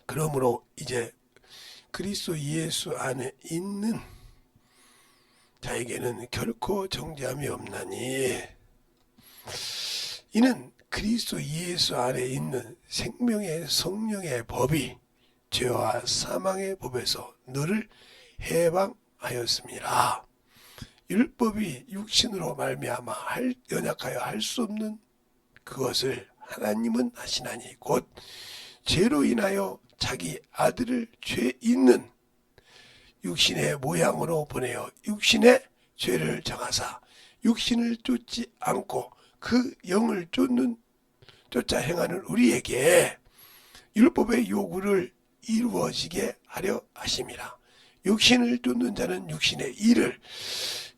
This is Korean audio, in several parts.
그러므로 이제 그리스도 예수 안에 있는 자에게는 결코 정죄함이 없나니 이는 그리스도 예수 안에 있는 생명의 성령의 법이 죄와 사망의 법에서 너를 해방하였습니다. 율법이 육신으로 말미암아 연약하여 할 수 없는 그것을 하나님은 하시나니 곧 죄로 인하여 자기 아들을 죄 있는 육신의 모양으로 보내어 육신의 죄를 정하사 육신을 쫓지 않고 그 영을 쫓아 행하는 우리에게 율법의 요구를 이루어지게 하려 하심이라. 육신을 쫓는 자는 육신의 일을,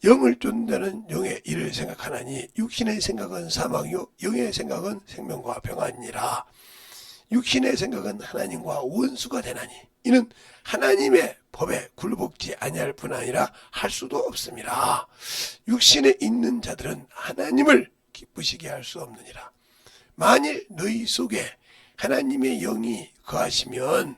영을 쫓는 자는 영의 일을 생각하나니 육신의 생각은 사망이요 영의 생각은 생명과 평안이니라. 육신의 생각은 하나님과 원수가 되나니 이는 하나님의 법에 굴복지 아니할 뿐 아니라 할 수도 없습니다. 육신에 있는 자들은 하나님을 기쁘시게 할 수 없느니라. 만일 너희 속에 하나님의 영이 거하시면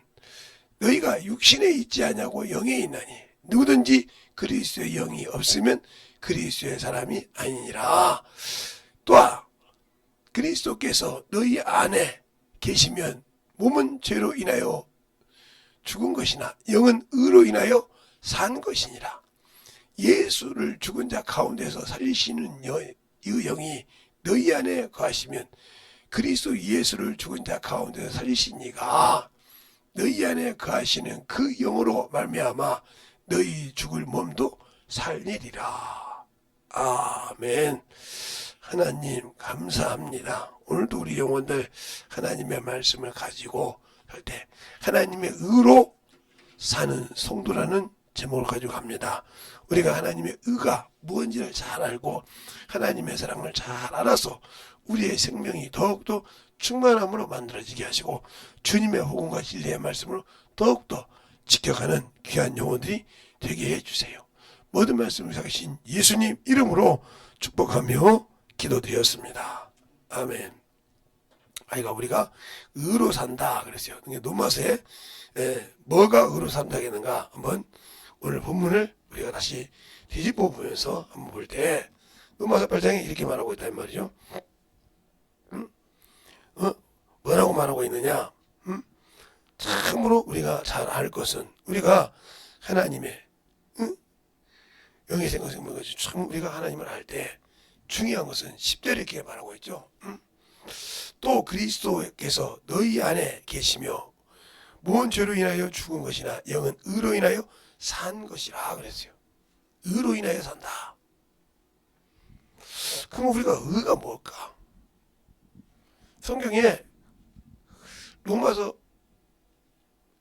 너희가 육신에 있지 아니하고 영에 있나니 누구든지 그리스도의 영이 없으면 그리스도의 사람이 아니니라. 또한 그리스도께서 너희 안에 계시면 몸은 죄로 인하여 죽은 것이나 영은 의로 인하여 산 것이니라. 예수를 죽은 자 가운데서 살리시는 이 영이 너희 안에 거하시면 그리스도 예수를 죽은 자 가운데서 살리신 이가 너희 안에 거하시는 그 영으로 말미암아 너희 죽을 몸도 살리리라. 아멘. 하나님 감사합니다. 오늘도 우리 영혼들 하나님의 말씀을 가지고 할 때 하나님의 의로 사는 성도라는 제목을 가지고 갑니다. 우리가 하나님의 의가 무엇인지를 잘 알고 하나님의 사랑을 잘 알아서 우리의 생명이 더욱더 충만함으로 만들어지게 하시고 주님의 복음과 진리의 말씀으로 더욱더 지켜가는 귀한 영혼들이 되게 해주세요. 모든 말씀을 사신 예수님 이름으로 축복하며 기도드렸습니다. 아멘. 아이가 우리가 의로 산다 그랬어요. 노마서에 뭐가 의로 산다겠는가 한번 오늘 본문을 우리가 다시 뒤집어 보면서 한번 볼 때 노마서 8장에 이렇게 말하고 있단 말이죠. 뭐라고 말하고 있느냐? 참으로 우리가 잘 알 것은 우리가 하나님의 영의 생각을 뭐지? 참 우리가 하나님을 알 때 중요한 것은 10절에 이렇게 말하고 있죠. 또 그리스도께서 너희 안에 계시며 몸은 죄로 인하여 죽은 것이나 영은 의로 인하여 산 것이라 그랬어요. 의로 인하여 산다. 그럼 우리가 의가 뭘까? 성경에 로마서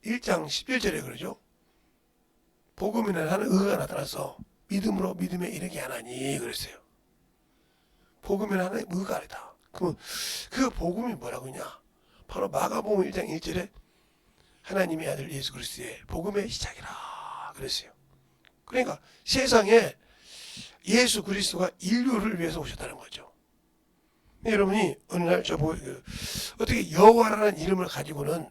1장 11절에 그러죠. 복음이나 하는 의가 나타나서 믿음으로 믿음에 이르게 하나니 그랬어요. 복음이나 하나의 의가 아니다. 그럼 그 복음이 뭐라고 하냐? 바로 마가복음 1장 1절에 하나님의 아들 예수 그리스도의 복음의 시작이라 그랬어요. 그러니까 세상에 예수 그리스도가 인류를 위해서 오셨다는 거죠. 여러분이 어느 날 어떻게 여호와라는 이름을 가지고는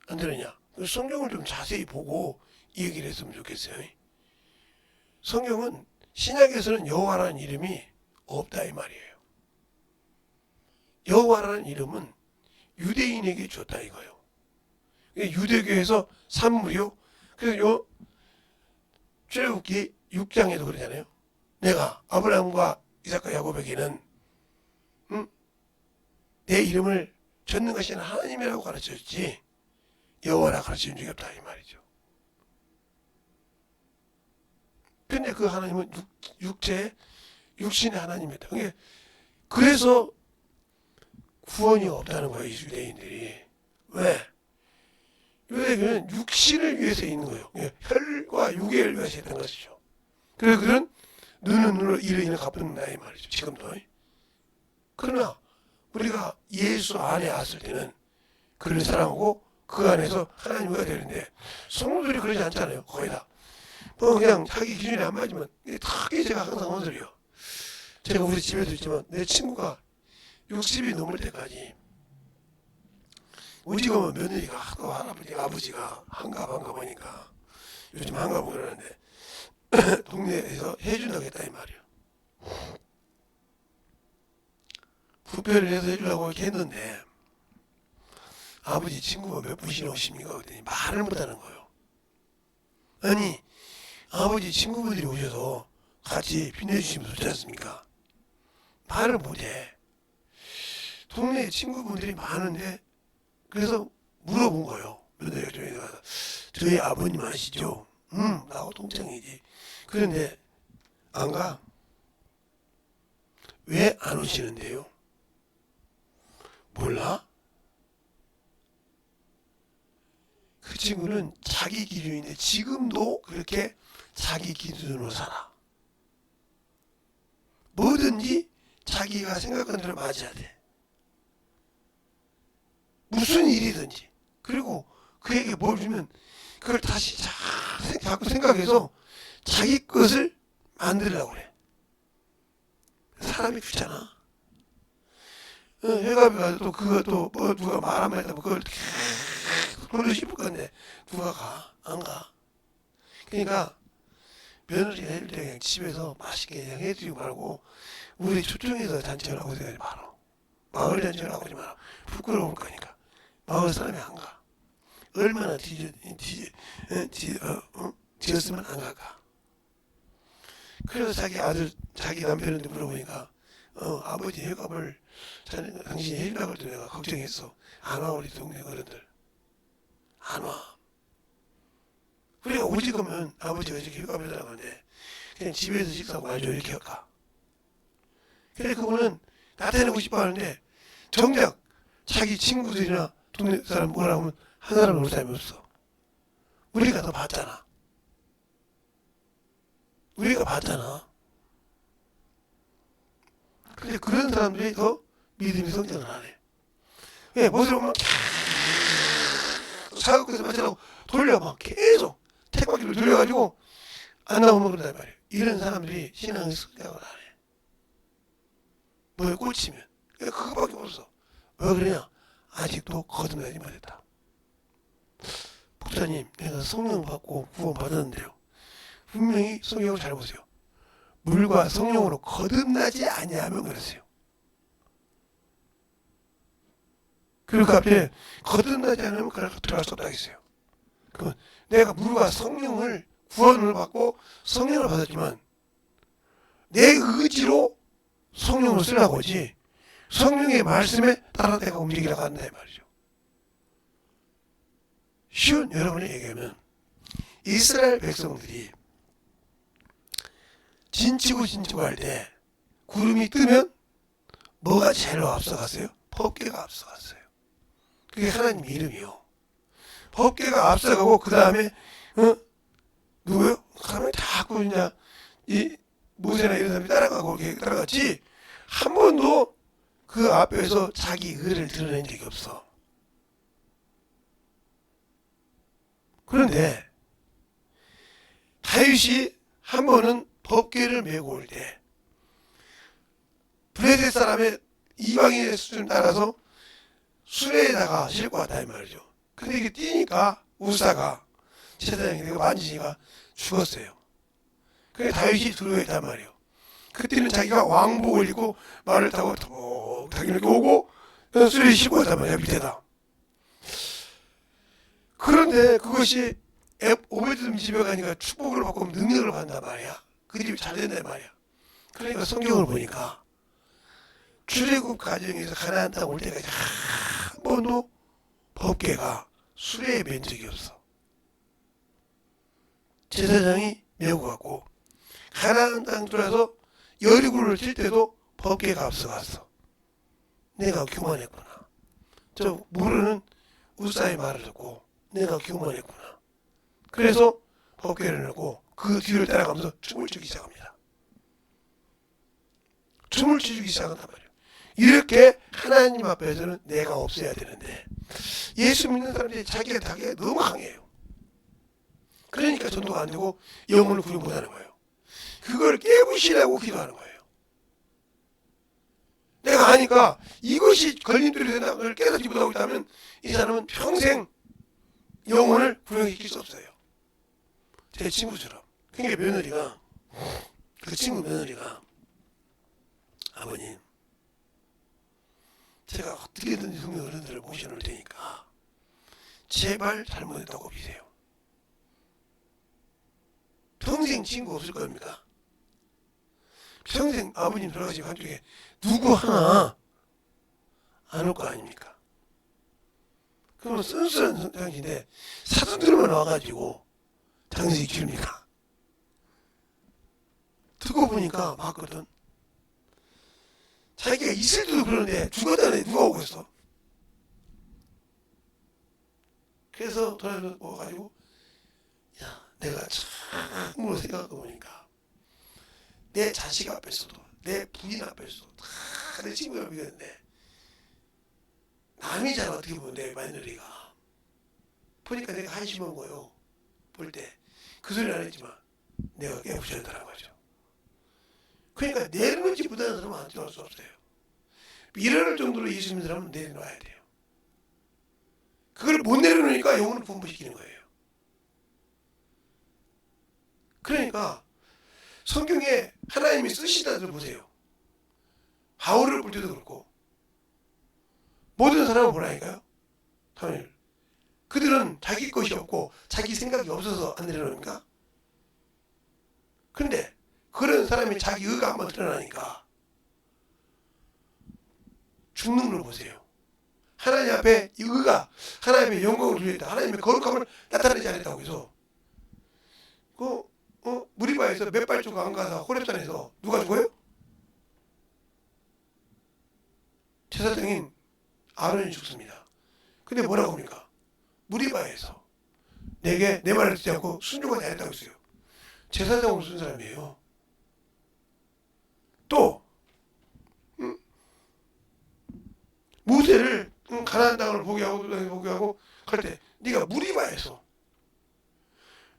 안 되느냐? 성경을 좀 자세히 보고 이 얘기를 했으면 좋겠어요. 성경은 신약에서는 여호와라는 이름이 없다 이 말이에요. 여호와라는 이름은 유대인에게 줬다 이거예요. 유대교에서 산물이요. 그래서 출애굽기 6장에도 그러잖아요. 내가 아브라함과 이삭과 야곱에게는 내 이름을 줬는 것이 하나님이라고 가르쳐줬지 여호와라 가르쳐준 적이 없다 이 말이죠. 근데 그 하나님은 육신의 하나님이다. 그래서 구원이 없다는 거예요, 유대인들이. 왜? 유대교는 육신을 위해서 있는 거예요. 혈과 육의 위해서 있는 것이죠. 그래서 그런 눈은 눈으로 이를 인해 갚는다 이 말이죠. 지금도. 그러나 우리가 예수 안에 왔을 때는 그를 사랑하고 그 안에서 하나님과 되는데 성도들이 그러지 않잖아요. 거의 다. 그냥 자기 기준이 안 맞으면 되게 제가 항상 원소리요. 제가 우리 집에도 있지만 내 친구가 60이 넘을 때까지 오지금은 며느리가 하도 할아버지 아버지가 한가한가 보니까 요즘 한가보고 그러는데 동네에서 해준다고 했다 이 말이야. 부표를 해서 해주려고 이렇게 했는데 아버지 친구가 몇 분이나 오십니까? 그랬더니 말을 못하는 거예요. 아니 아버지 친구분들이 오셔서 같이 빛내주시면 좋지 않습니까? 말을 못해. 동네에 친구분들이 많은데 그래서 물어본 거예요. 며느리가 저희 가서 저희 아버님 아시죠? 나하고 동창이지. 그런데 안 가? 왜 안 오시는데요? 몰라? 그 친구는 자기 기준인데 지금도 그렇게 자기 기준으로 살아. 뭐든지 자기가 생각한 대로 맞아야 돼. 무슨 일이든지. 그리고 그에게 뭘 주면 그걸 다시 자꾸 생각해서 자기 것을 만들려고 그래. 사람이 귀찮아. 회갑이 가서 또 그것도 뭐 누가 말하면 했다면 그걸 돌려 씹을 건데 누가 가? 안 가. 그러니까 며느리가 해줄 때 그냥 집에서 맛있게 그냥 해드리고 말고 우리 초청해서 잔치를 하고 생각하지 마라. 마을 잔치를 하고 하지 마라. 부끄러울 거니까. 마을 사람이 안 가. 얼마나 뒤졌으면 안 갈까. 그래서 자기 아들, 자기 남편한테 물어보니까 아버지 회갑을 당신이 해주려고 할 때 내가 걱정했어. 안 와 우리 동네 어른들. 안 와. 그러니까 오지금은 아버지가 이렇게 회갑해달라고 하는데 그냥 집에서 식사하고 말죠 이렇게 할까. 그래 그분은 나타내고 싶어 하는데 정작 자기 친구들이나 동네 사람 뭐라고 하면 한 사람 올 사람이 없어. 우리가 더 봤잖아. 우리가 봤잖아. 근데 그런 사람들이 더 믿음이 성장을 하네. 왜? 멋을 보면 사극에서 마치라고 돌려 막 계속 택바퀴를 돌려가지고 안 나오면 그런단 말이에요. 이런 사람들이 신앙의 성장을 안 해. 뭐에 꽂히면. 그거밖에 없어. 왜 그러냐? 아직도 거듭나지 못했다. 목사님, 내가 성령 받고 구원 받았는데요. 분명히 성령을 잘 보세요. 물과 성령으로 거듭나지 아니하면 그러세요. 그리고 앞에 거듭나지 않으면 들어갈 수 없다고 했어요. 그건 내가 물과 성령을 구원을 받고 성령을 받았지만 내 의지로 성령을 쓰라고 하지 성령의 말씀에 따라 내가 움직이라고 한다 이 말이죠. 쉬운 여러분이 얘기하면 이스라엘 백성들이 진치고 할 때 구름이 뜨면 뭐가 제일로 앞서갔어요? 법궤가 앞서갔어요. 그게 하나님 이름이요. 법궤가 앞서가고 그 다음에 누구요? 가면 자꾸 이제 이 모세나 이런 사람이 따라가고 이렇게 따라갔지 한 번도 그 앞에서 자기 의를 드러낸 적이 없어. 그런데 다윗이 한 번은 법궤를 메고 올 때 브레셋 사람의 이방인의 수준 따라서 수레에다가 싣고 왔다 이 말이죠. 근데 이게 뛰니까 우사가 제사장이 내가 만지니까 죽었어요. 그래 다윗이 두려워했단 말이에요. 그때는 자기가 왕복을 입고 말을 타고 톡 이렇게 오고 수레에 싣고 왔단 말이야 밑에다. 그런데 그것이 오베드돔 집에 가니까 축복을 받고 능력을 받는단 말이야. 그 집이 잘 된단 말이야. 그러니까 성경을 보니까 출애굽 과정에서 가나안 땅 올 때까지 한 번도 법궤가 수레에 맨 적이 없어. 제사장이 메고 갔고 가나안 땅 들어와서 여리고를 칠 때도 법궤가 앞서갔어. 내가 교만했구나. 저 모르는 우사의 말을 듣고 내가 교만했구나. 그래서 법궤를 내고 그 뒤를 따라가면서 춤을 추기 시작합니다. 춤을 추기 시작한단 말이에요. 이렇게 하나님 앞에서는 내가 없어야 되는데 예수 믿는 사람들이 자기가 너무 강해요. 그러니까 전도가 안 되고 영혼을 구원 못하는 거예요. 그걸 깨부시라고 기도하는 거예요. 내가 아니까 이것이 걸림돌이 된다는 걸 깨닫지 못하고 있다면 이 사람은 평생 영혼을 구원시킬 수 없어요. 제 친구처럼. 그러니까 며느리가, 그 친구 며느리가, 아버님, 제가 어떻게든지 성경 어른들을 모셔놓을 테니까 제발 잘못했다고 비세요. 평생 친구 없을 겁니까? 평생 아버님 돌아가시고 한쪽에 누구 하나 안 올 거 아닙니까? 그러면 순수한 장신인데 사돈들만 와가지고 장식이 줍니까? 듣고 보니까 맞거든. 자기가 있을 때도 그러는데 죽었다네 누가 오고 있어. 그래서 돌아서 와가지고 야 내가 참으로 생각해 보니까 내 자식 앞에서도 내 부인 앞에서도 다 내 친구가 믿었는데 남이잖아 어떻게 보면 내 며느리가 보니까 내가 한심한 거요. 볼 때 그 소리 안 했지만 내가 깨부셔졌다는 거죠. 그러니까 내려놓지 못하는 사람은 안 들어갈 수 없어요. 밀어낼 정도로 예수 믿는 사람은 내려놔야 돼요. 그걸 못 내려놓으니까 영혼을 분부시키는 거예요. 그러니까 성경에 하나님이 쓰시다들 보세요. 바울을 볼 때도 그렇고 모든 사람을 보라니까요. 그들은 자기 것이 없고 자기 생각이 없어서 안 내려놓습니까? 그런데 그런 사람이 자기 의가 한번 드러나니까 죽는 걸 보세요. 하나님 앞에 이 의가 하나님의 영광을 돌렸다. 하나님의 거룩함을 나타내지 않았다고 해서 무리바에서 몇 발쪽 안 가서 호렙산에서 누가 죽어요? 제사장인 아론이 죽습니다. 근데 뭐라고 합니까? 무리바에서 내게 내 말을 듣지 않고 순종하지 않았다고 했어요. 제사장으로 쓴 사람이에요. 또 모세를 가나안 땅을 포기하고 갈 때 네가 무리바에서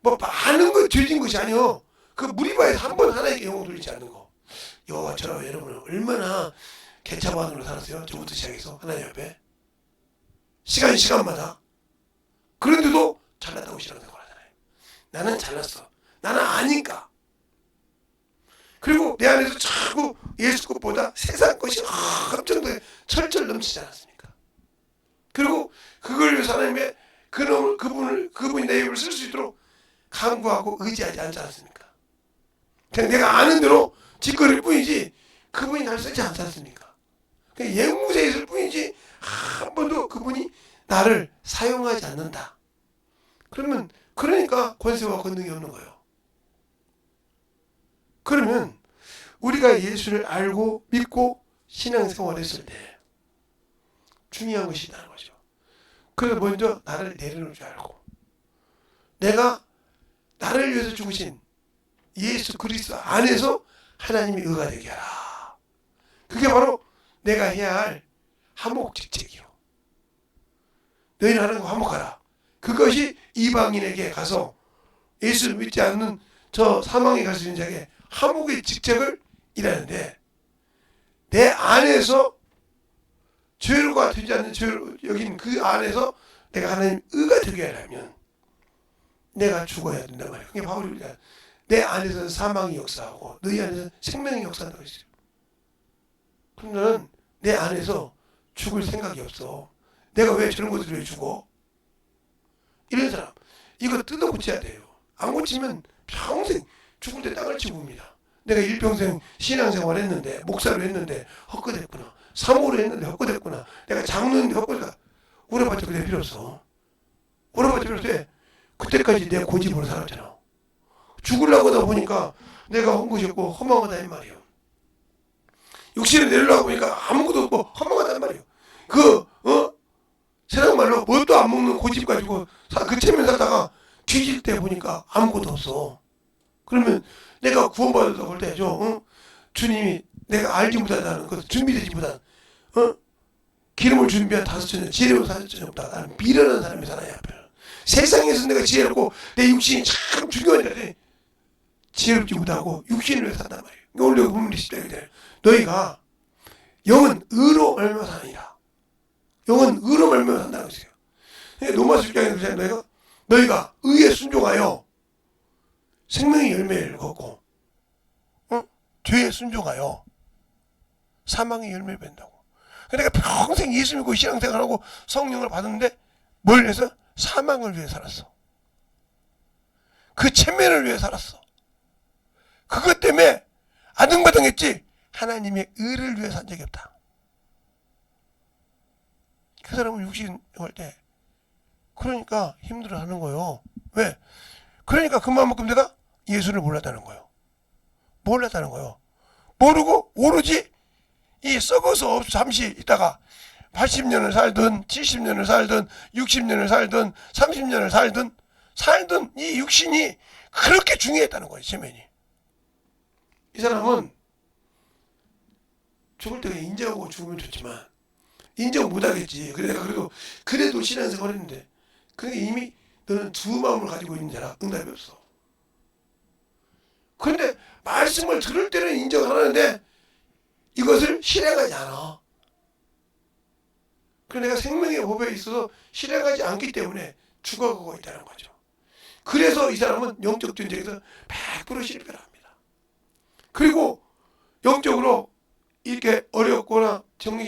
뭐 많은 거 죄진 것이 아니요. 그 무리바에서 한 번 하나님께 영광 돌리지 않는 거. 여호와처럼 여러분은 얼마나 개차반으로 살았어요. 저부터 시작해서 하나님 앞에 시간마다. 그런데도 잘났다고 싫어하는 거잖아요. 나는 잘났어. 나는 아니까. 그리고 내 안에서 자꾸 예수 것보다 세상 것이 엄청나게 철철 넘치지 않았습니까? 그리고 그걸 위해서 하나님의 그분이 내 입을 쓸 수 있도록 간구하고 의지하지 않지 않습니까? 그냥 내가 아는 대로 짓거릴 뿐이지 그분이 날 쓰지 않지 않습니까? 그냥 예무새에 있을 뿐이지 한 번도 그분이 나를 사용하지 않는다. 그러니까 권세와 권능이 없는 거예요. 그러면 우리가 예수를 알고 믿고 신앙생활을 했을 때 중요한 것이 있다는 거죠. 그래서 먼저 나를 내려놓을 줄 알고 내가 나를 위해서 죽으신 예수 그리스도 안에서 하나님이 의가 되게 하라. 그게 바로 내가 해야 할 화목직책이요. 너희는 하는 거 화목하라. 그것이 이방인에게 가서 예수를 믿지 않는 저 사망에 갈 수 있는 자에게 화목의 직책을 일하는데 내 안에서 죄가 되지 않는 죄를 여긴 그 안에서 내가 하나님 의가 되게 하려면 내가 죽어야 된단 말이에요. 그게 바울이 내 안에서는 사망이 역사하고 너희 안에서는 생명이 역사한다고 했어요. 그럼 나는 내 안에서 죽을 생각이 없어. 내가 왜 저런 것들을 왜 죽어? 이런 사람 이거 뜯어 고쳐야 돼요. 안 고치면 평생 죽을 때 땅을 치고 옵니다. 내가 일평생 신앙생활 했는데 목사로 했는데 헛것했구나. 사모를 했는데 헛것했구나. 내가 장로인데 헛것했다. 오래봤자 그래 필요 없어. 오래봤자 필요 없어. 그때까지 내 고집으로 살았잖아. 죽으려고 하다 보니까 내가 한 것이 없고 허망하다 이 말이에요. 육신을 내리려고 보니까 아무것도 없고 허망하단 말이에요. 세상 말로 뭣도 안 먹는 고집 가지고 그 체면 살다가 뒤질 때 보니까 아무것도 없어. 그러면 내가 구원받았다고 할 때 주님이 내가 알지 못한다는 것, 준비되지 못한 기름을 준비한 5천년, 지혜로운 4천년 없다. 나는 미련한 사람이 살아야 돼. 세상에서 내가 지혜롭고 내 육신이 참 중요한데 지혜롭지 못하고 육신을 위해 산단 말이에요. 오늘 보면 10장에 너희가 영은 의로 말미암아 사느니라. 영은 의로 말미암아 산다고 했어요. 로마서 6장에 그러잖아요. 너희가 의에 순종하여 생명의 열매를 걷고 죄에 순종하여 사망의 열매를 맺는다고. 내가 평생 예수 믿고 신앙생활하고 성령을 받았는데 뭘 해서? 사망을 위해 살았어. 그 체면을 위해 살았어. 그것 때문에 아등바등했지 하나님의 의를 위해 산 적이 없다. 그 사람은 육신 할 때 그러니까 힘들어하는 거예요. 왜? 그러니까 그만큼 내가 예수를 몰랐다는 거예요. 몰랐다는 거예요. 모르고 오로지 이 썩어서 잠시 있다가 80년을 살든 70년을 살든 60년을 살든 30년을 살든 이 육신이 그렇게 중요했다는 거예요. 체면이. 이 사람은 죽을 때가 인정하고 죽으면 좋지만 인정 못하겠지. 그래도 신앙생활 했는데 그게 이미 너는 두 마음을 가지고 있는 자라 응답이 없어. 그런데 말씀을 들을 때는 인정을 하는데 이것을 실행하지 않아. 그래서 내가 생명의 법에 있어서 실행하지 않기 때문에 죽어가고 있다는 거죠. 그래서 이 사람은 영적 전쟁에서 100% 실패를 합니다. 그리고 영적으로 이렇게 어렵거나 좀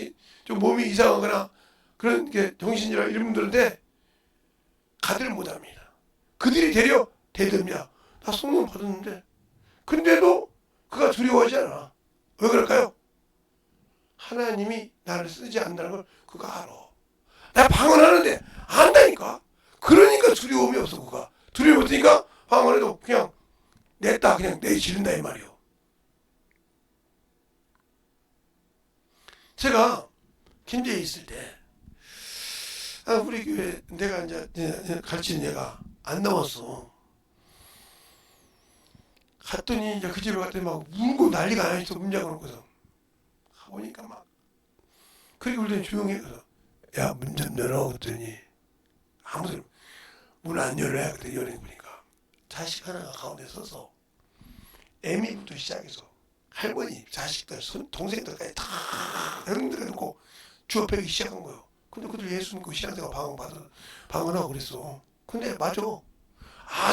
몸이 이상하거나 그런 게 정신이나 이런 분들한테 가드를 못합니다. 그들이 되려 대듭니다. 나 성령 받았는데 근데도 그가 두려워하지 않아. 왜 그럴까요? 하나님이 나를 쓰지 않는다는 걸 그가 알아. 내가 방언하는데 안다니까. 그러니까 두려움이 없어. 그가 두려움이 없으니까 방언해도 그냥 냈다 그냥 내지른다 이 말이요. 제가 김제에 있을 때 우리 교회 내가 이제 가르치는 애가 안 나왔어. 갔더니 이제 그 집에 갔더니 막 울고 난리가 아니었어. 문 잠궈놓고서 가보니까 막 그리고 울더니 조용히 해서 야 문 좀 열어 그랬더니 아무 소리 문 안 열어야 그랬더니 열어보니까 자식 하나가 가운데 서서 애미부터 시작해서 할머니 자식들 동생들까지 다 형들을 놓고 주업하기 시작한 거예요. 근데 그들 예수 믿고 신앙생활 방언하고 그랬어. 근데 맞아.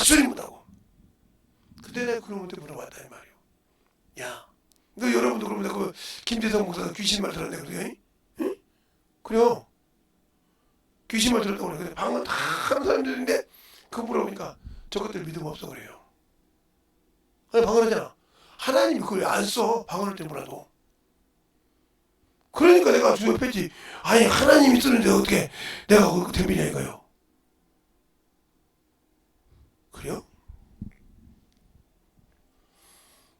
소리 못하고. 그때 내가 그놈한테 물어봤다 이 말이요. 야, 너 여러분도 그러면 그 김재성 목사가 귀신말 들었네 그래? 응? 그래요. 귀신말 들었다고 그래. 근데 방언 다 하는 사람들인데 그거 물어보니까 저것들 믿음 없어 그래요. 아니 방언하잖아. 하나님이 그걸 안 써. 방언할 때 몰라도. 그러니까 내가 주접했지. 아니 하나님이 쓰는데 어떻게 내가 그거 덤비냐 이거요. 그래요?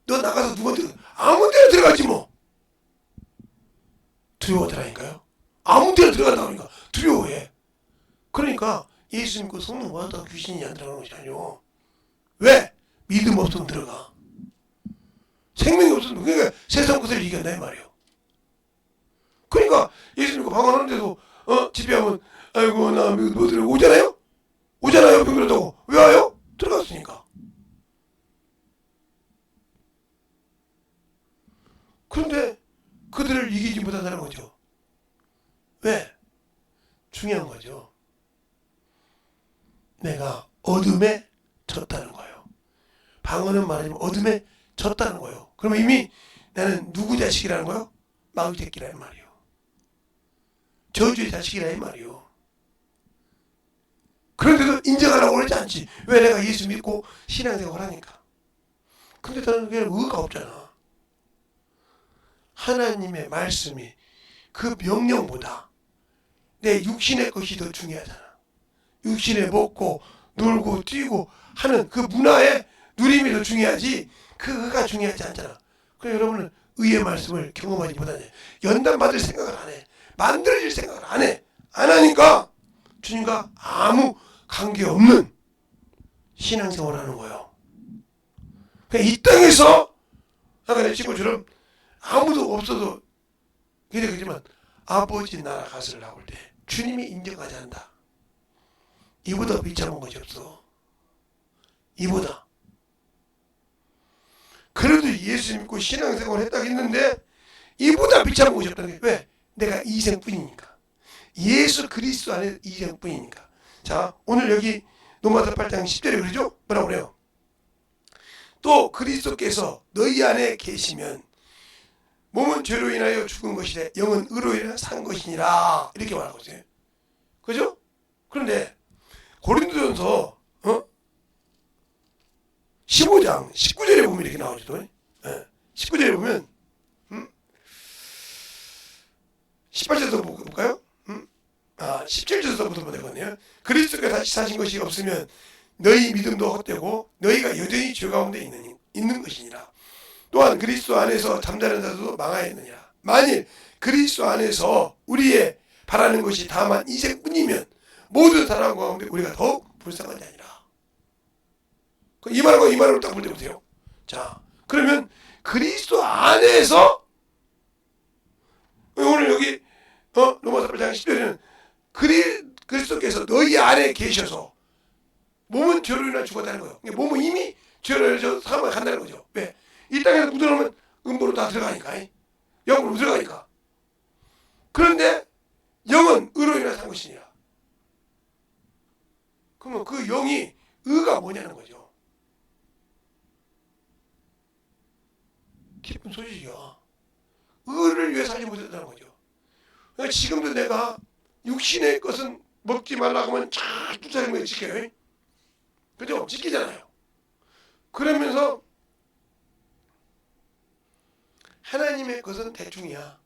너 나가서 누구한테 아무 데나 들어가지 뭐. 두려워하더라니까요. 아무 데나 들어간다고 하니까 두려워해. 그러니까 예수 믿고 성령 받았다고 귀신이 안 들어가는 것이 아니오. 왜? 믿음 없으면 들어가. 생명이 없으면 그러니까 세상 것을 이겨내 말이에요. 그러니까 예수 믿고 방언하는데도 집회하면 아이고 나 뭐 들어 오잖아요? 오잖아요. 병 들었다고. 왜 와요? 들어갔으니까. 그런데 그들을 이기지 못한다는 거죠. 왜? 중요한 거죠. 내가 어둠에 졌다는 거예요. 방언은 말하자면 어둠에 졌다는 거예요. 그러면 이미 나는 누구 자식이라는 거예요? 마귀 새끼라는 말이에요. 저주의 자식이라 이 말이요. 그런데도 인정하라고 그러지 않지. 왜? 내가 예수 믿고 신앙생활 하니까. 근데 나는 그냥 의가 없잖아. 하나님의 말씀이 그 명령보다 내 육신의 것이 더 중요하잖아. 육신에 먹고 놀고 뛰고 하는 그 문화의 누림이 더 중요하지 그 의가 중요하지 않잖아. 그래서 여러분은 의의 말씀을 경험하지 못하네. 연단받을 생각을 안 해. 만들어질 생각을 안 해. 안 하니까 주님과 아무 관계없는 신앙생활을 하는 거예요. 그러니까 이 땅에서 아까 내 친구처럼 아무도 없어도 근데 그렇지만 아버지 나라 가서를 나올 때 주님이 인정하지 않는다. 이보다 비참한 것이 없어. 이보다. 그래도 예수 믿고 신앙생활을 했다고 했는데 이보다 비참한 곳이 없다는 게 왜? 내가 이생뿐이니까. 예수 그리스도 안에 이생뿐이니까. 자, 오늘 여기 로마서 8장 10절에 그러죠? 뭐라고 그래요? 또 그리스도께서 너희 안에 계시면 몸은 죄로 인하여 죽은 것이래 영은 의로 인하여 산 것이니라 이렇게 말하고 있어요. 그죠? 그런데 고린도전서 15장 19절에 보면 이렇게 나오죠. 19절에 보면 18절부터 볼까요? 17절부터 보면 되거든요. 그리스도가 다시 사신 것이 없으면 너희 믿음도 헛되고 너희가 여전히 죄 가운데 있는 것이니라. 또한 그리스도 안에서 잠자는 자도 망하였느니라. 만일 그리스도 안에서 우리의 바라는 것이 다만 이생뿐이면 모든 사람 가운데 우리가 더욱 불쌍한 자니라. 이 말과 이 말을 딱 볼 때 보세요. 자, 그러면 그리스도 안에서 오늘 여기 로마서 8장 10절에는 그리스도께서 너희 안에 계셔서 몸은 죄로 인하여 죽었다는 거예요. 몸은 이미 죄로 인하여 사망을 간다는 거죠. 왜? 이 땅에서 묻어놓으면 음부로 다 들어가니까. 영으로 들어가니까. 그런데 영은 의로 인하여 산 것이니라. 그러면 그 영이 의가 뭐냐는 거죠. 기쁜 소식이야. 의를 위해 살지 못했다는 거죠. 그러니까 지금도 내가 육신의 것은 먹지 말라고 하면 잘 쫓아내는 거 지켜요. 그죠? 지키잖아요. 그러면서 하나님의 것은 대충이야.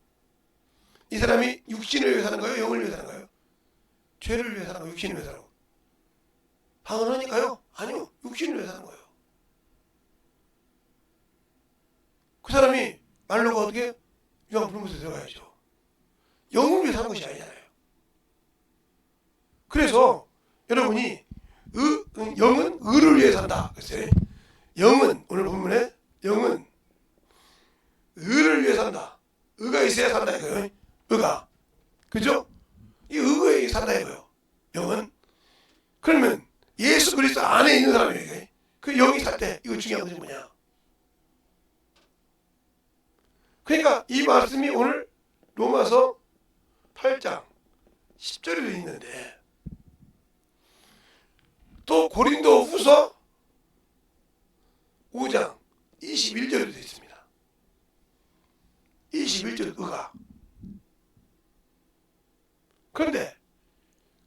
이 사람이 육신을 위해 사는 거예요? 영을 위해 사는 거예요? 죄를 위해 사는 거예요? 육신을 위해 사는 거예요? 당연하니까요? 아니요. 육신을 위해 사는 거예요. 그 사람이 말로가 어떻게 유황 부르면서 들어가야죠. 영을 위해 사는 것이 아니잖아요. 그래서 여러분이 영은 의를 위해 산다. 그랬어요. 영은 오늘 본문에 영은 의를 위해 산다. 의가 있어야 산다 이거예요. 의가. 그죠? 이 의에 산다 이거예요. 영은. 그러면 예수 그리스도 안에 있는 사람이에요. 그 영이 살 때 이거 중요한 것이 뭐냐? 그러니까 이 말씀이 오늘 로마서 8장 10절에 있는데 또 고린도 후서 5장 21절에도 있습니다. 21절 의가. 그런데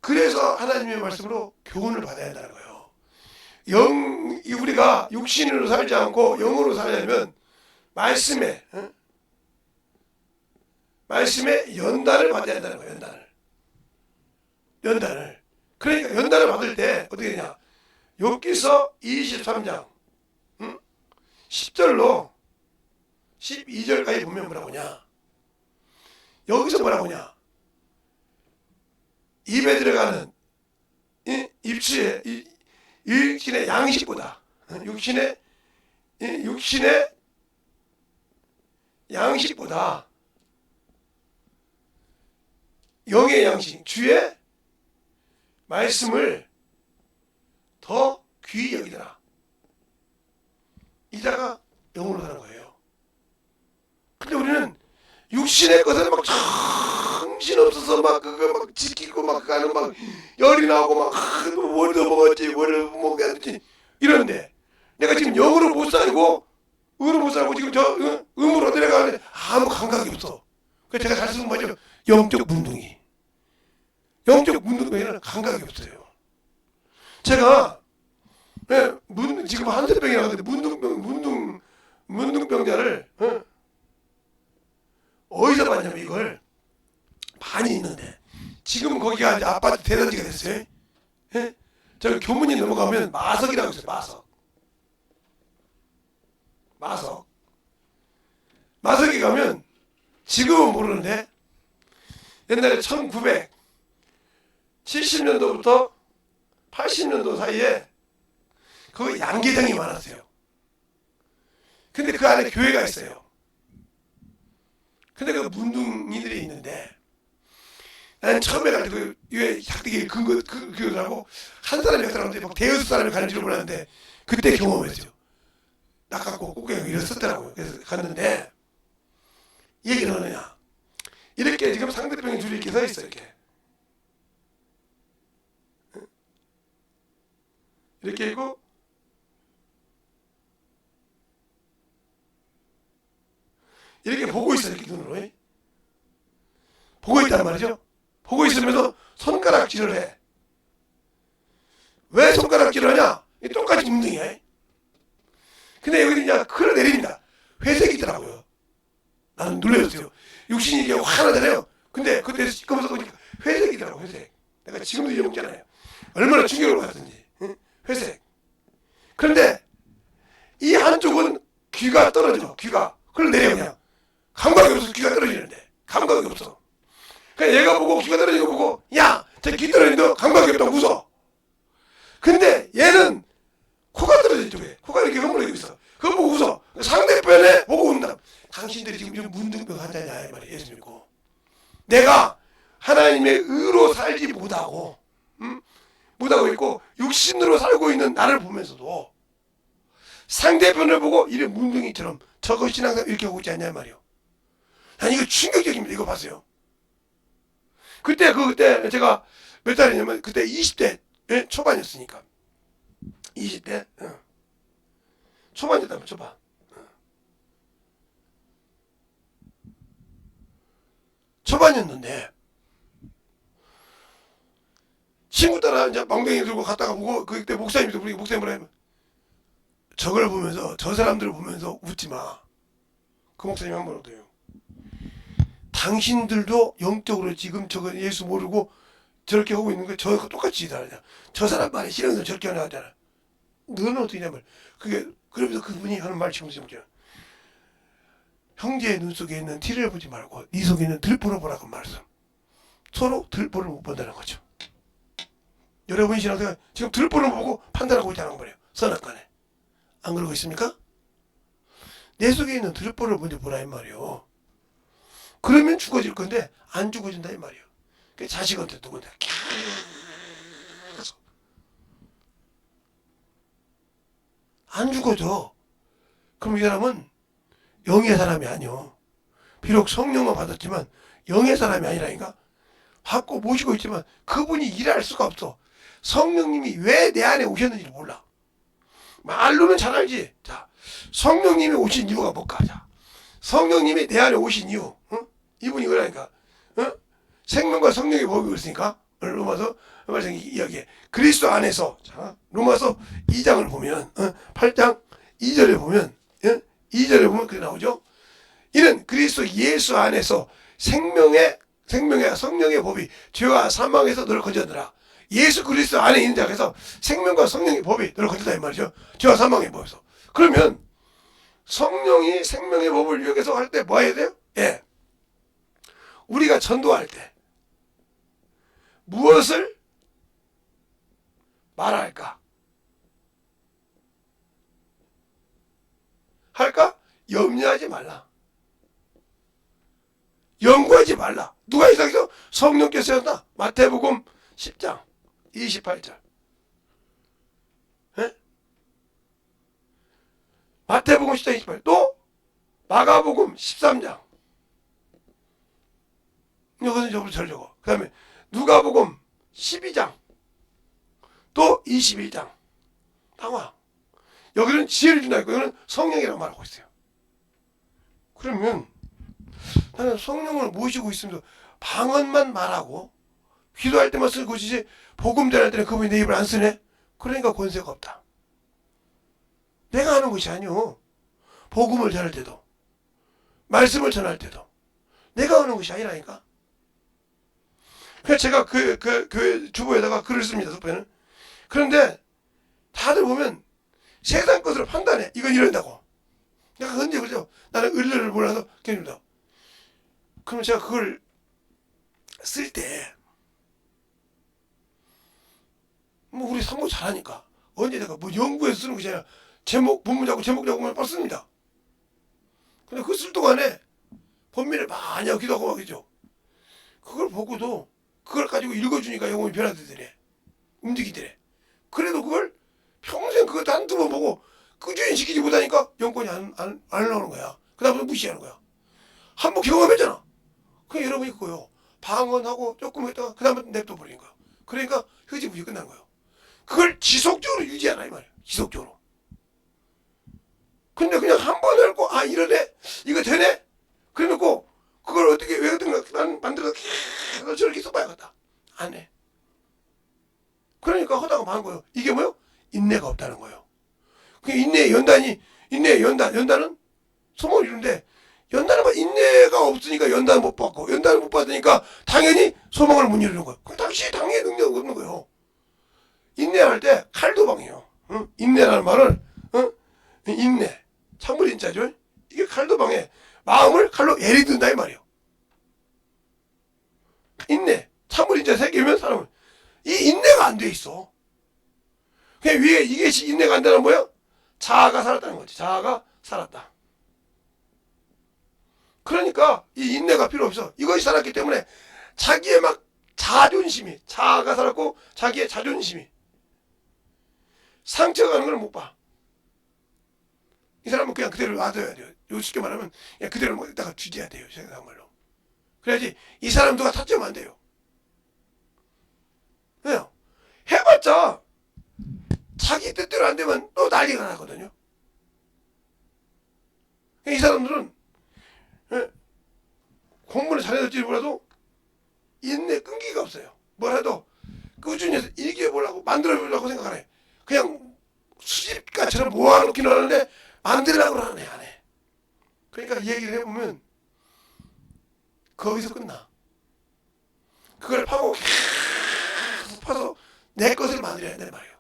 그래서 하나님의 말씀으로 교훈을 받아야 한다는 거예요. 우리가 육신으로 살지 않고 영으로 살려면 말씀에 연단을 받아야 한다는 거예요. 연단을. 그러니까 연단을 받을 때 어떻게 되냐? 욥기서 23장 10절로 12절까지 보면 뭐라고 하냐? 여기서 뭐라고 하냐? 입에 들어가는 입술에 육신의 양식보다 육신의 양식보다 영의 양식, 주의 말씀을 더 귀히 여기더라. 이자가 영으로 사는 거예요. 근데 우리는 육신의 것은 막 정신없어서 막 그거 막 지키고 막 가는 막 열이 나오고 막 뭘 더 먹었지 뭘 먹었지 이러는데 내가 지금 영으로 못 살고 의로 못 살고 지금 저 음으로 내려가는데 아무 감각이 없어. 그래서 제가 잘 쓰는 말이죠. 영적 문둥이. 영적 문둥이에는 감각이 없어요. 제가 지금 한세병이 나왔는데 문둥병자를 어디서 봤냐면 이걸 반이 있는데 지금 거기가 이제 아파트 대단지가 됐어요. 저기 교문이 넘어가면 마석이라고 있어요. 마석에 가면 지금은 모르는데 옛날에 1970년도부터 80년도 사이에 그 양계장이 많았어요. 근데 그 안에 교회가 있어요. 근데 그 문둥이들이 있는데 나는 처음에 갈 때 그 유해 작대기 그거라고 한 사람이 갔다는데 막 대여섯 사람이 가는 줄 몰랐는데 그때 경험했어요. 낚았고 꽃게가 일어섰더라고요. 그래서 갔는데 이 얘기를 하느냐? 이렇게 지금 상대방이 둘이 이렇게 서 있어. 이렇게 있고 이렇게 보고 있어. 이렇게 눈으로 보고 있단 말이죠. 보고 있으면서 손가락질을 해. 왜 손가락질을 하냐? 똑같이 문둥이야. 근데 여기 그냥 흘러내립니다. 회색이더라고요. 나는 놀랐어요. 육신이 이게 화나잖아요. 근데 그때 시커면서 보니까 회색이더라고. 회색. 내가 지금도 잊어먹잖아요. 얼마나 충격을 받았는지. 회색. 그런데 이 한쪽은 귀가 떨어져. 귀가 흘러내려. 그냥 감각이 없어서 귀가 떨어지는데 감각이 없어. 그러니까 얘가 보고 귀가 떨어지는 거 보고 야! 저 귀 떨어지는데 감각이 없다고 웃어. 근데 얘는 코가 떨어진 쪽에 코가 이렇게 허물어지고 있어. 그거 보고 웃어. 상대편에 보고 웃는다. 당신들이 지금 이런 문둥병 환자냐 이 말이야. 예수 믿고 내가 하나님의 의로 살지 못하고 못하고 있고 육신으로 살고 있는 나를 보면서도 상대편을 보고 이런 문둥이처럼 저거 신앙생활 이렇게 하고 있지 않냐 말이요. 난 이거 충격적입니다. 이거 봤어요. 그때 제가 몇 살이냐면 그때 20대 초반이었으니까 20대 초반이었다면 초반. 초반이었는데 친구 따라 이제 망둥이 들고 갔다가 보고 그때 목사님도 우리 목사님을 하면 저걸 보면서 저 사람들을 보면서 웃지 마. 그 목사님 한 번 어때요? 당신들도 영적으로 지금 저거 예수 모르고 저렇게 하고 있는 거 저거 똑같이 다르냐. 저 사람 말이 싫어서 저렇게 하잖아. 너는 어떻게 하냐면 그게 그러면서 그분이 하는 말 지금 보세요. 형제의 눈 속에 있는 티를 보지 말고 네 속에 있는 들보를 보라고 말씀. 서로 들보를 못 본다는 거죠. 여러분이 신앙생활 지금 들보를 보고 판단하고 있다는 거예요. 선악간에. 안 그러고 있습니까? 내 속에 있는 들보를 먼저 보라 이 말이요. 그러면 죽어질 건데 안 죽어진다 이 말이요. 그 자식한테 누군데 계속 안 죽어져. 그럼 이 사람은 영의 사람이 아니요. 비록 성령만 받았지만 영의 사람이 아니라니까. 받고 모시고 있지만 그분이 일할 수가 없어. 성령님이 왜 내 안에 오셨는지 몰라. 말로는 잘 알지. 자, 성령님이 오신 이유가 뭘까? 자, 성령님이 내 안에 오신 이유. 이분이 그러니까 생명과 성령의 법이 그랬으니까 로마서 말씀 이야기해. 그리스도 안에서 자, 로마서 2장을 보면 8장 2절에 보면 2절에 보면 그게 나오죠. 이는 그리스도 예수 안에서 생명의 성령의 법이 죄와 사망에서 너를 건져들라. 예수 그리스도 안에 있는 자에서 생명과 성령의 법이 너를 건져다 이 말이죠. 죄와 사망의 법에서. 그러면 성령이 생명의 법을 위해서 할 때 뭐 해야 돼요? 예. 우리가 전도할 때 무엇을 말할까? 할까? 염려하지 말라. 연구하지 말라. 누가 이상해서 성령께서 했나? 마태복음 10장 28절. 에? 마태복음 10장 28절. 또 마가복음 13장. 이것은 저부터 잘 적어. 그 다음에 누가복음 12장. 또 21장. 나와. 여기는 지혜를 준다 했고 여기는 성령이라고 말하고 있어요. 그러면 나는 성령을 모시고 있으면서 방언만 말하고 기도할 때만 쓰는 것이지 복음 전할 때는 그분이 내 입을 안 쓰네? 그러니까 권세가 없다. 내가 하는 것이 아니오. 복음을 전할 때도 말씀을 전할 때도 내가 하는 것이 아니라니까. 그래서 제가 교회 주보에다가 글을 씁니다. 속편은. 그런데 다들 보면 세상 것으로 판단해. 이건 이런다고. 내가 언제 그러죠? 나는 의를 몰라서 견딥니다. 그럼 제가 그걸 쓸 때 뭐 우리 상고 잘하니까 언제 내가 뭐 연구해서 쓰는 것이 아니라 제목 본문 잡고 제목 잡고만 막 씁니다. 근데 그 쓸 동안에 본민을 많이 하고 기도하고 막 그죠. 그걸 보고도 그걸 가지고 읽어주니까 영혼이 변화되더래. 움직이더래. 그래도 그걸 평생 그것도 한두 번 보고 꾸준히 지키지 못하니까 영권이 안 나오는 거야. 그 다음부터 무시하는 거야. 한 번 경험했잖아. 그냥 여러분 있고요. 방언하고 조금 했다가 그 다음에 냅둬 버린 거예요. 그러니까 흐지부지 끝난 거예요. 그걸 지속적으로 유지하라 이 말이에요. 지속적으로. 근데 그냥 한 번 해놓고 아 이러네? 이거 되네? 그래놓고 그걸 어떻게 왜 어떤가 난 만들어서 계속 저렇게 써봐야겠다. 안 해. 그러니까 하다가 만 거예요. 이게 뭐요? 인내가 없다는 거예요. 그 인내의 연단이 인내의 연단은 소문을 이루는데 연단은 뭐 인내가 없으니까 연단을 못 받고 연단을 못 받으니까 당연히 소망을 못 이루는 거예요. 그럼 당시 당연히 능력이 없는 거예요. 인내할 때 칼도방이에요. 응? 인내라는 말을 인내 창물 인자죠. 이게 칼도방에 마음을 칼로 예리든다 이 말이에요. 인내 창물 인자 세 개면 사람은 이 인내가 안 돼 있어. 그냥 위에 이게 인내가 안 되는 뭐야? 자아가 살았다는 거지. 자아가 살았다. 그러니까 이 인내가 필요 없어. 이것이 살았기 때문에 자기의 막 자존심이 자아가 살았고 자기의 자존심이 상처가는 걸 못 봐. 이 사람은 그냥 그대로 놔둬야 돼요. 요 쉽게 말하면 그냥 그대로 뭐 이따가 뒤져야 돼요. 생각한 말로. 그래야지 이 사람 누가 타치하면 안 돼요. 왜요? 해봤자 자기 뜻대로 안 되면 또 난리가 나거든요. 이 사람들은 공부를 잘해줄지 몰라도 인내 끈기가 없어요. 뭐라도 꾸준히 해서 이겨보려고 만들어보려고 생각하네. 그냥 수집가처럼 모아놓기는 하는데 만들려고 하네 안 해. 그러니까 이 얘기를 해보면 거기서 끝나. 그걸 파고 계속 파서 내 것을 만들어야 된단 말이에요.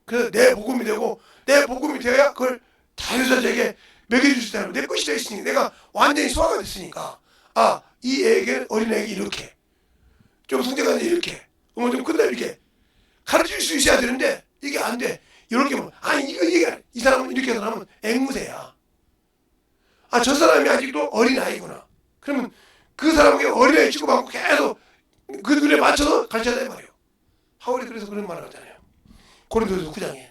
그래서 내 복음이 되고 내 복음이 되어야 그걸 자유자재에게 먹여줄 수 있다는 내 것이 되어 있으니까 내가 완전히 소화가 됐으니까 아 이 애에게 어린애에게 이렇게 좀 성장하는 이렇게 좀 끝나 이렇게 가르칠 수 있어야 되는데 이게 안 돼. 이렇게 보면 아니 이게 이 사람은 이렇게 하면 앵무새야. 아 저 사람이 아직도 어린아이구나. 그러면 그 사람에게 어린아이 취급하고 계속 그 눈에 맞춰서 가르쳐야 된단 말이에요. 하울이 그래서 그런 말을 하잖아요. 고린도서 9장에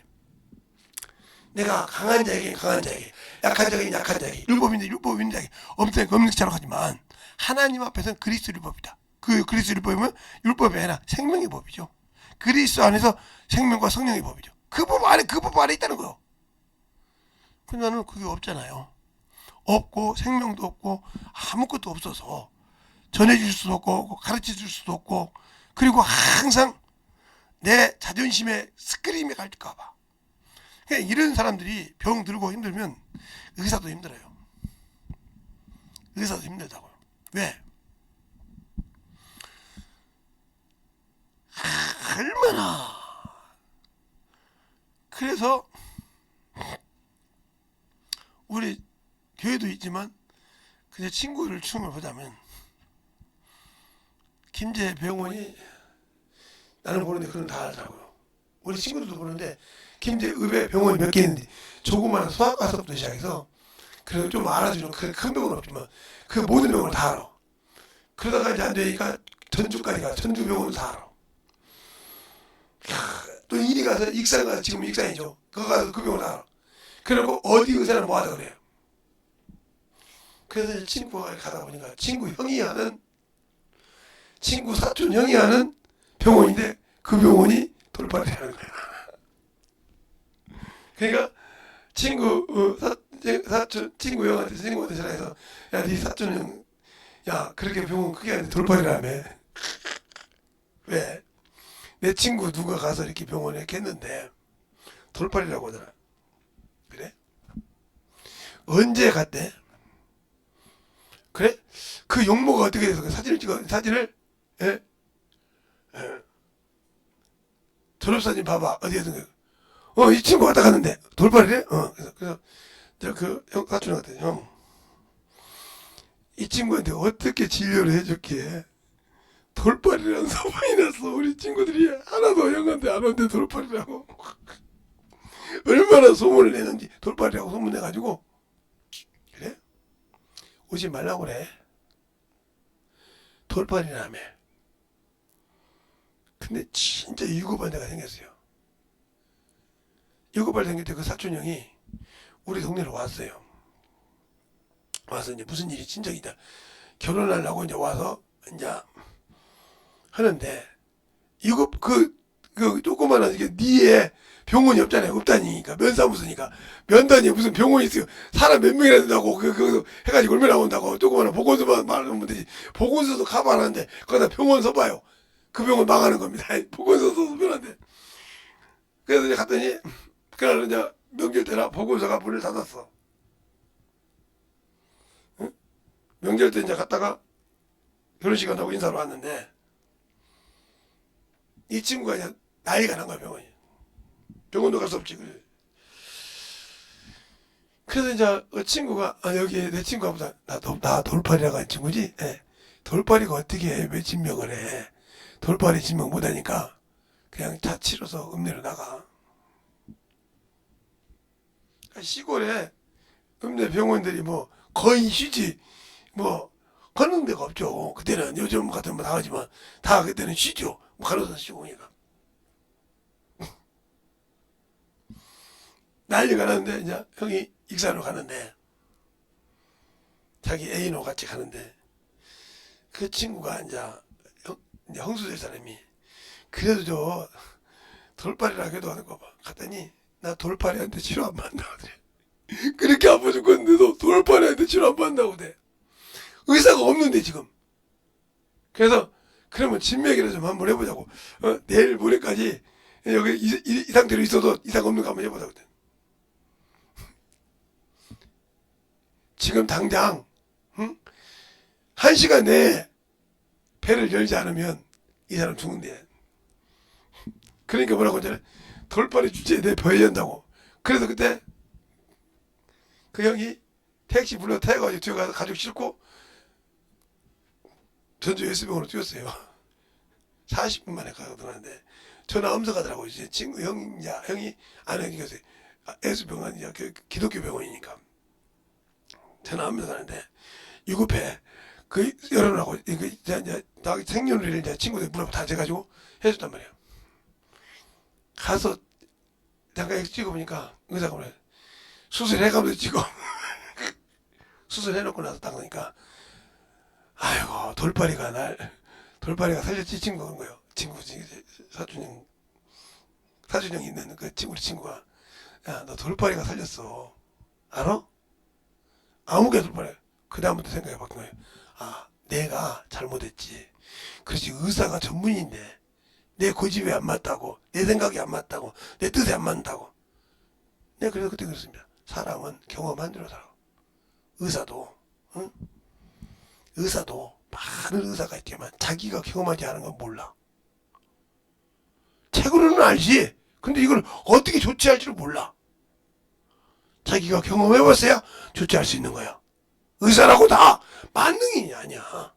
내가 강한 자에게 강한 자에게 약한 자에게 약한 자에게 율법인데 율법인 자에게 없는 자로 하지만 하나님 앞에서는 그리스도 율법이다. 그 그리스도 율법이면 율법이 아니라 생명의 법이죠. 그리스도 안에서 생명과 성령의 법이죠. 그 법 안에 있다는 거예요. 근데 나는 그게 없잖아요. 없고 생명도 없고 아무것도 없어서 전해줄 수도 없고 가르쳐줄 수도 없고 그리고 항상 내 자존심에 스크림이 갈까봐 그냥 이런 사람들이 병 들고 힘들면 의사도 힘들어요. 의사도 힘들다고요. 왜? 얼마나 그래서 우리 교회도 있지만 그냥 친구를 충을 보자면 김제 병원이 나는 보는데 그런 다 알더라고요. 우리 친구들도 보는데 김제 의대 병원이 몇 개 있는데 조그마한 소아과서부터 시작해서 그래도 좀 알아주는 큰 병원은 없지만 그 모든 병원을 다 알아. 그러다가 이제 안 되니까 전주까지 가. 전주병원을 다 알아. 또 이리 가서 익산 가서 지금 익산이죠. 그거 가서 그 병원을 알아. 그리고 어디 의사는 뭐 하다 그래요. 그래서 친구가 가다 보니까 친구 사촌 형이 하는 병원인데 그 병원이 돌파를 하는 거야. 그러니까 친구 형한테 전화해서 야, 네 사촌 형, 야, 그렇게 병원 크게 하는데 돌파리라며. 왜? 내 친구 누가 가서 이렇게 병원에 했는데 돌파리라고 하더라. 그래? 언제 갔대? 그래? 그 용모가 어떻게 돼서 그 사진을 예? 졸업사진 봐봐. 어디에 든 거야? 이 친구 왔다 갔는데 돌파리래? 그래서 그 형 사촌한테 형, 이 친구한테 어떻게 진료를 해줬기에 돌파리라는 소문이 났어. 우리 친구들이 하나도 형한테 안 오는데 돌파리라고. 얼마나 소문을 내는지 돌파리라고 소문내가지고 그래? 오지 말라고 그래. 돌파리라며. 근데 진짜 위급한 데가 생겼어요. 위급할 생길 때 그 사촌 형이 우리 동네로 왔어요. 와서 이제 무슨 일이 진정이다. 결혼하려고 이제 와서 이제 하는데 이거 그 조그마한 이게 니에 병원이 없잖아요. 없다니까 면사무소니까 면단이 무슨 병원이 있어요. 사람 몇 명이나 된다고 그 해가지고 얼마나 온다고 조그마한 보건소만 말하면 되지. 보건소도 가봐하는데 거기다 병원 서봐요. 그 병원 망하는 겁니다. 보건소도 변한데. 그래서 이제 갔더니 그날 이제 명절 때라 보건소가 문을 닫았어. 응? 명절 때 이제 갔다가 결혼식 한다고 인사로 왔는데 이 친구가 이제 나이가 난 거야 병원이. 병원도 갈 수 없지. 그래서 이제 그 친구가 여기 내 친구가 보다 나 돌팔이라고 한 친구지. 예. 돌팔이가 어떻게 왜 진명을 해. 돌팔이 진명 못하니까 그냥 차 치러서 읍내로 나가. 시골에 읍내 병원들이 뭐 거의 쉬지 뭐 가는 데가 없죠. 그때는 요즘 같으면 뭐 나가지만 다 그때는 쉬죠. 뭐 간호사 쉬고 오니까. 난리가 나는데 이제 형이 익산으로 가는데 자기 애인하고 같이 가는데 그 친구가 이제 형수될 사람이 그래도 저 돌팔이라 해도 하는 거 봐. 갔더니 나 돌팔이한테 치료 안 받는다고 그래. 그렇게 아파 죽겠는데도 돌팔이한테 치료 안 받는다고 그래. 의사가 없는데 지금. 그래서 그러면 진맥이라 좀 한번 해보자고. 내일 모레까지 여기 이 상태로 있어도 이상 없는 거 한번 해보자고. 지금 당장 응? 1시간 내에 배를 열지 않으면 이 사람 죽는데. 그러니까 뭐라고 하잖아요. 돌팔이 주제에 내 배 연다고. 그래서 그때 그 형이 택시 불러 타가지고 뒤에 가서 가족 싣고 전주 예수병원으로 뛰었어요. 40분 만에 가거든요. 전화 음성하더라고. 이제 친구 형이 아는 형이 예수병원 이제 기독교 병원이니까 전화 음성하는데 유급해. 그 열어놓고 이제 생년월일 이제 친구들 물어보고 다 돼가지고 해줬단 말이에요. 가서 잠깐 찍어보니까 의사가 그래. 수술해가면서 찍어. 수술해놓고 나서 딱 보니까 아이고 돌팔이가 살렸지 친구가 그런 거예요. 친구 사준형 있는 그 우리 친구가 야 너 돌팔이가 살렸어. 알아? 아무개 돌팔이. 그 다음부터 생각이 바뀐 거예요. 아 내가 잘못했지. 그렇지 의사가 전문인데 내 고집에 안 맞다고 내 생각이 안 맞다고 내 뜻에 안 맞다고. 내가 그래서 그때 그랬습니다. 사람은 경험한 대로 살아. 의사도 응? 의사도 많은 의사가 있지만 자기가 경험하지 않은 건 몰라. 책으로는 알지. 근데 이걸 어떻게 조치할지를 몰라. 자기가 경험해봤어야 조치할 수 있는 거야. 의사라고 다 만능이 아니야.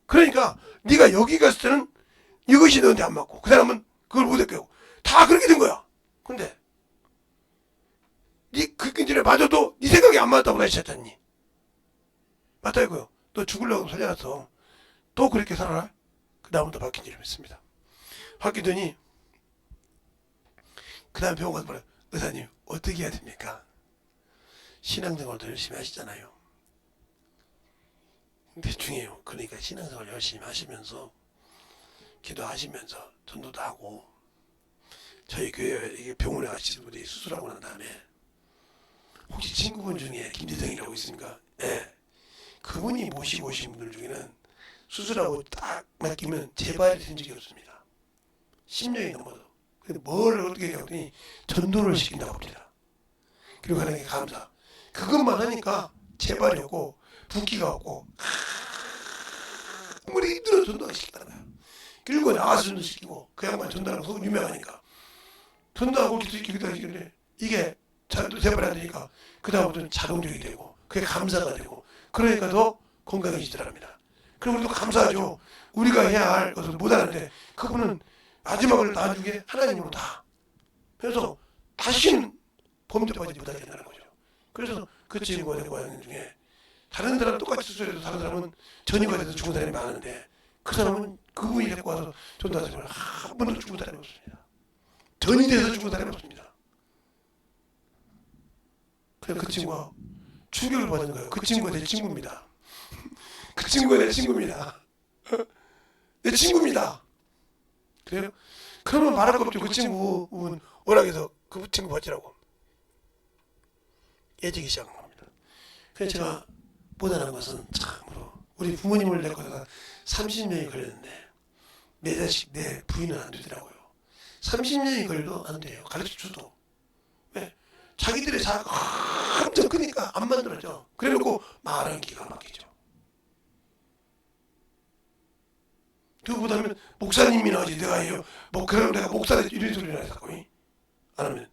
그러니까 네가 여기 갔을 때는 이것이 너한테 안 맞고 그 사람은 그걸 못 느끼고 다 그렇게 된 거야. 근데 그 근질에 맞아도 네 생각이 안 맞다고 다시 찾았니? 맞다 이거요. 너 죽으려고 살려놨어. 또 그렇게 살아라. 그 다음부터 바뀐 일을 믿습니다. 바뀌더니 그 다음 병원 가서 말해요. 의사님 어떻게 해야 됩니까? 신앙생활도 열심히 하시잖아요. 대충해요. 그러니까 신앙생활 열심히 하시면서 기도하시면서 전도도 하고 저희 교회 병원에 가시는 분들이 수술하고 난 다음에 혹시 친구분 중에 김지성이라고 있습니까? 예. 그분이 모시고 오신 분들 중에는 수술하고 딱 맡기면 재발이 된 적이 없습니다. 10년이 넘어도. 근데 뭘 어떻게 했더니 전도를 시킨다고 합니다. 그리고 하나님께 감사. 그것만 하니까 재발이 없고 붓기가 없고 아무리 힘들어도 전도가 시키잖아요. 그리고 나와서 전도시키고 그 양반 전도하는 거 유명하니까 전도하고 기도시키기도 하시길래 이게 재발이 안 되니까 그 다음부터는 자동적이 되고 그게 감사가 되고 그러니까 더 건강해지더랍니다. 그럼 우리도 감사하죠. 우리가 해야 할 것을 못하는데 그분은 마지막을 나중에 하나님으로 다 그래서 다시는 범죄 빠지지 못하게 된다는 거죠. 그래서 그 친구가 되고 하는 중에 다른 사람 똑같이 수술해도 다른 사람은 전이가 돼서 죽은 사람이 많은데 그 사람은 그분이 데리고 와서 전도하는 사람은 한 번도 죽은 사람이 없습니다. 전이 돼서 죽은 사람이 없습니다. 그래서 그 친구가 충격을 받은 거예요. 그 친구가 내 친구입니다. 그 친구가 내 친구입니다. 내 친구입니다. 그래요? 그러면 말할 거 없죠. 그 친구는 워낙해서 그 친구 버티라고 애지기 시작한 겁니다. 그래서 제가 보다는 것은 참으로 우리 부모님을 내거다가 30년이 걸렸는데 내 자식, 내 부인은 안 되더라고요. 30년이 걸려도 안 돼요. 가르쳐줘도. 왜? 자기들의 자아가 엄청 크니까 안 만들어져. 그래놓고 말은 기가 막히죠. 그보다는 목사님이나 어디 내가 해요. 뭐 그럼 내가 목사다 이런 소리를 하자고. 안 하면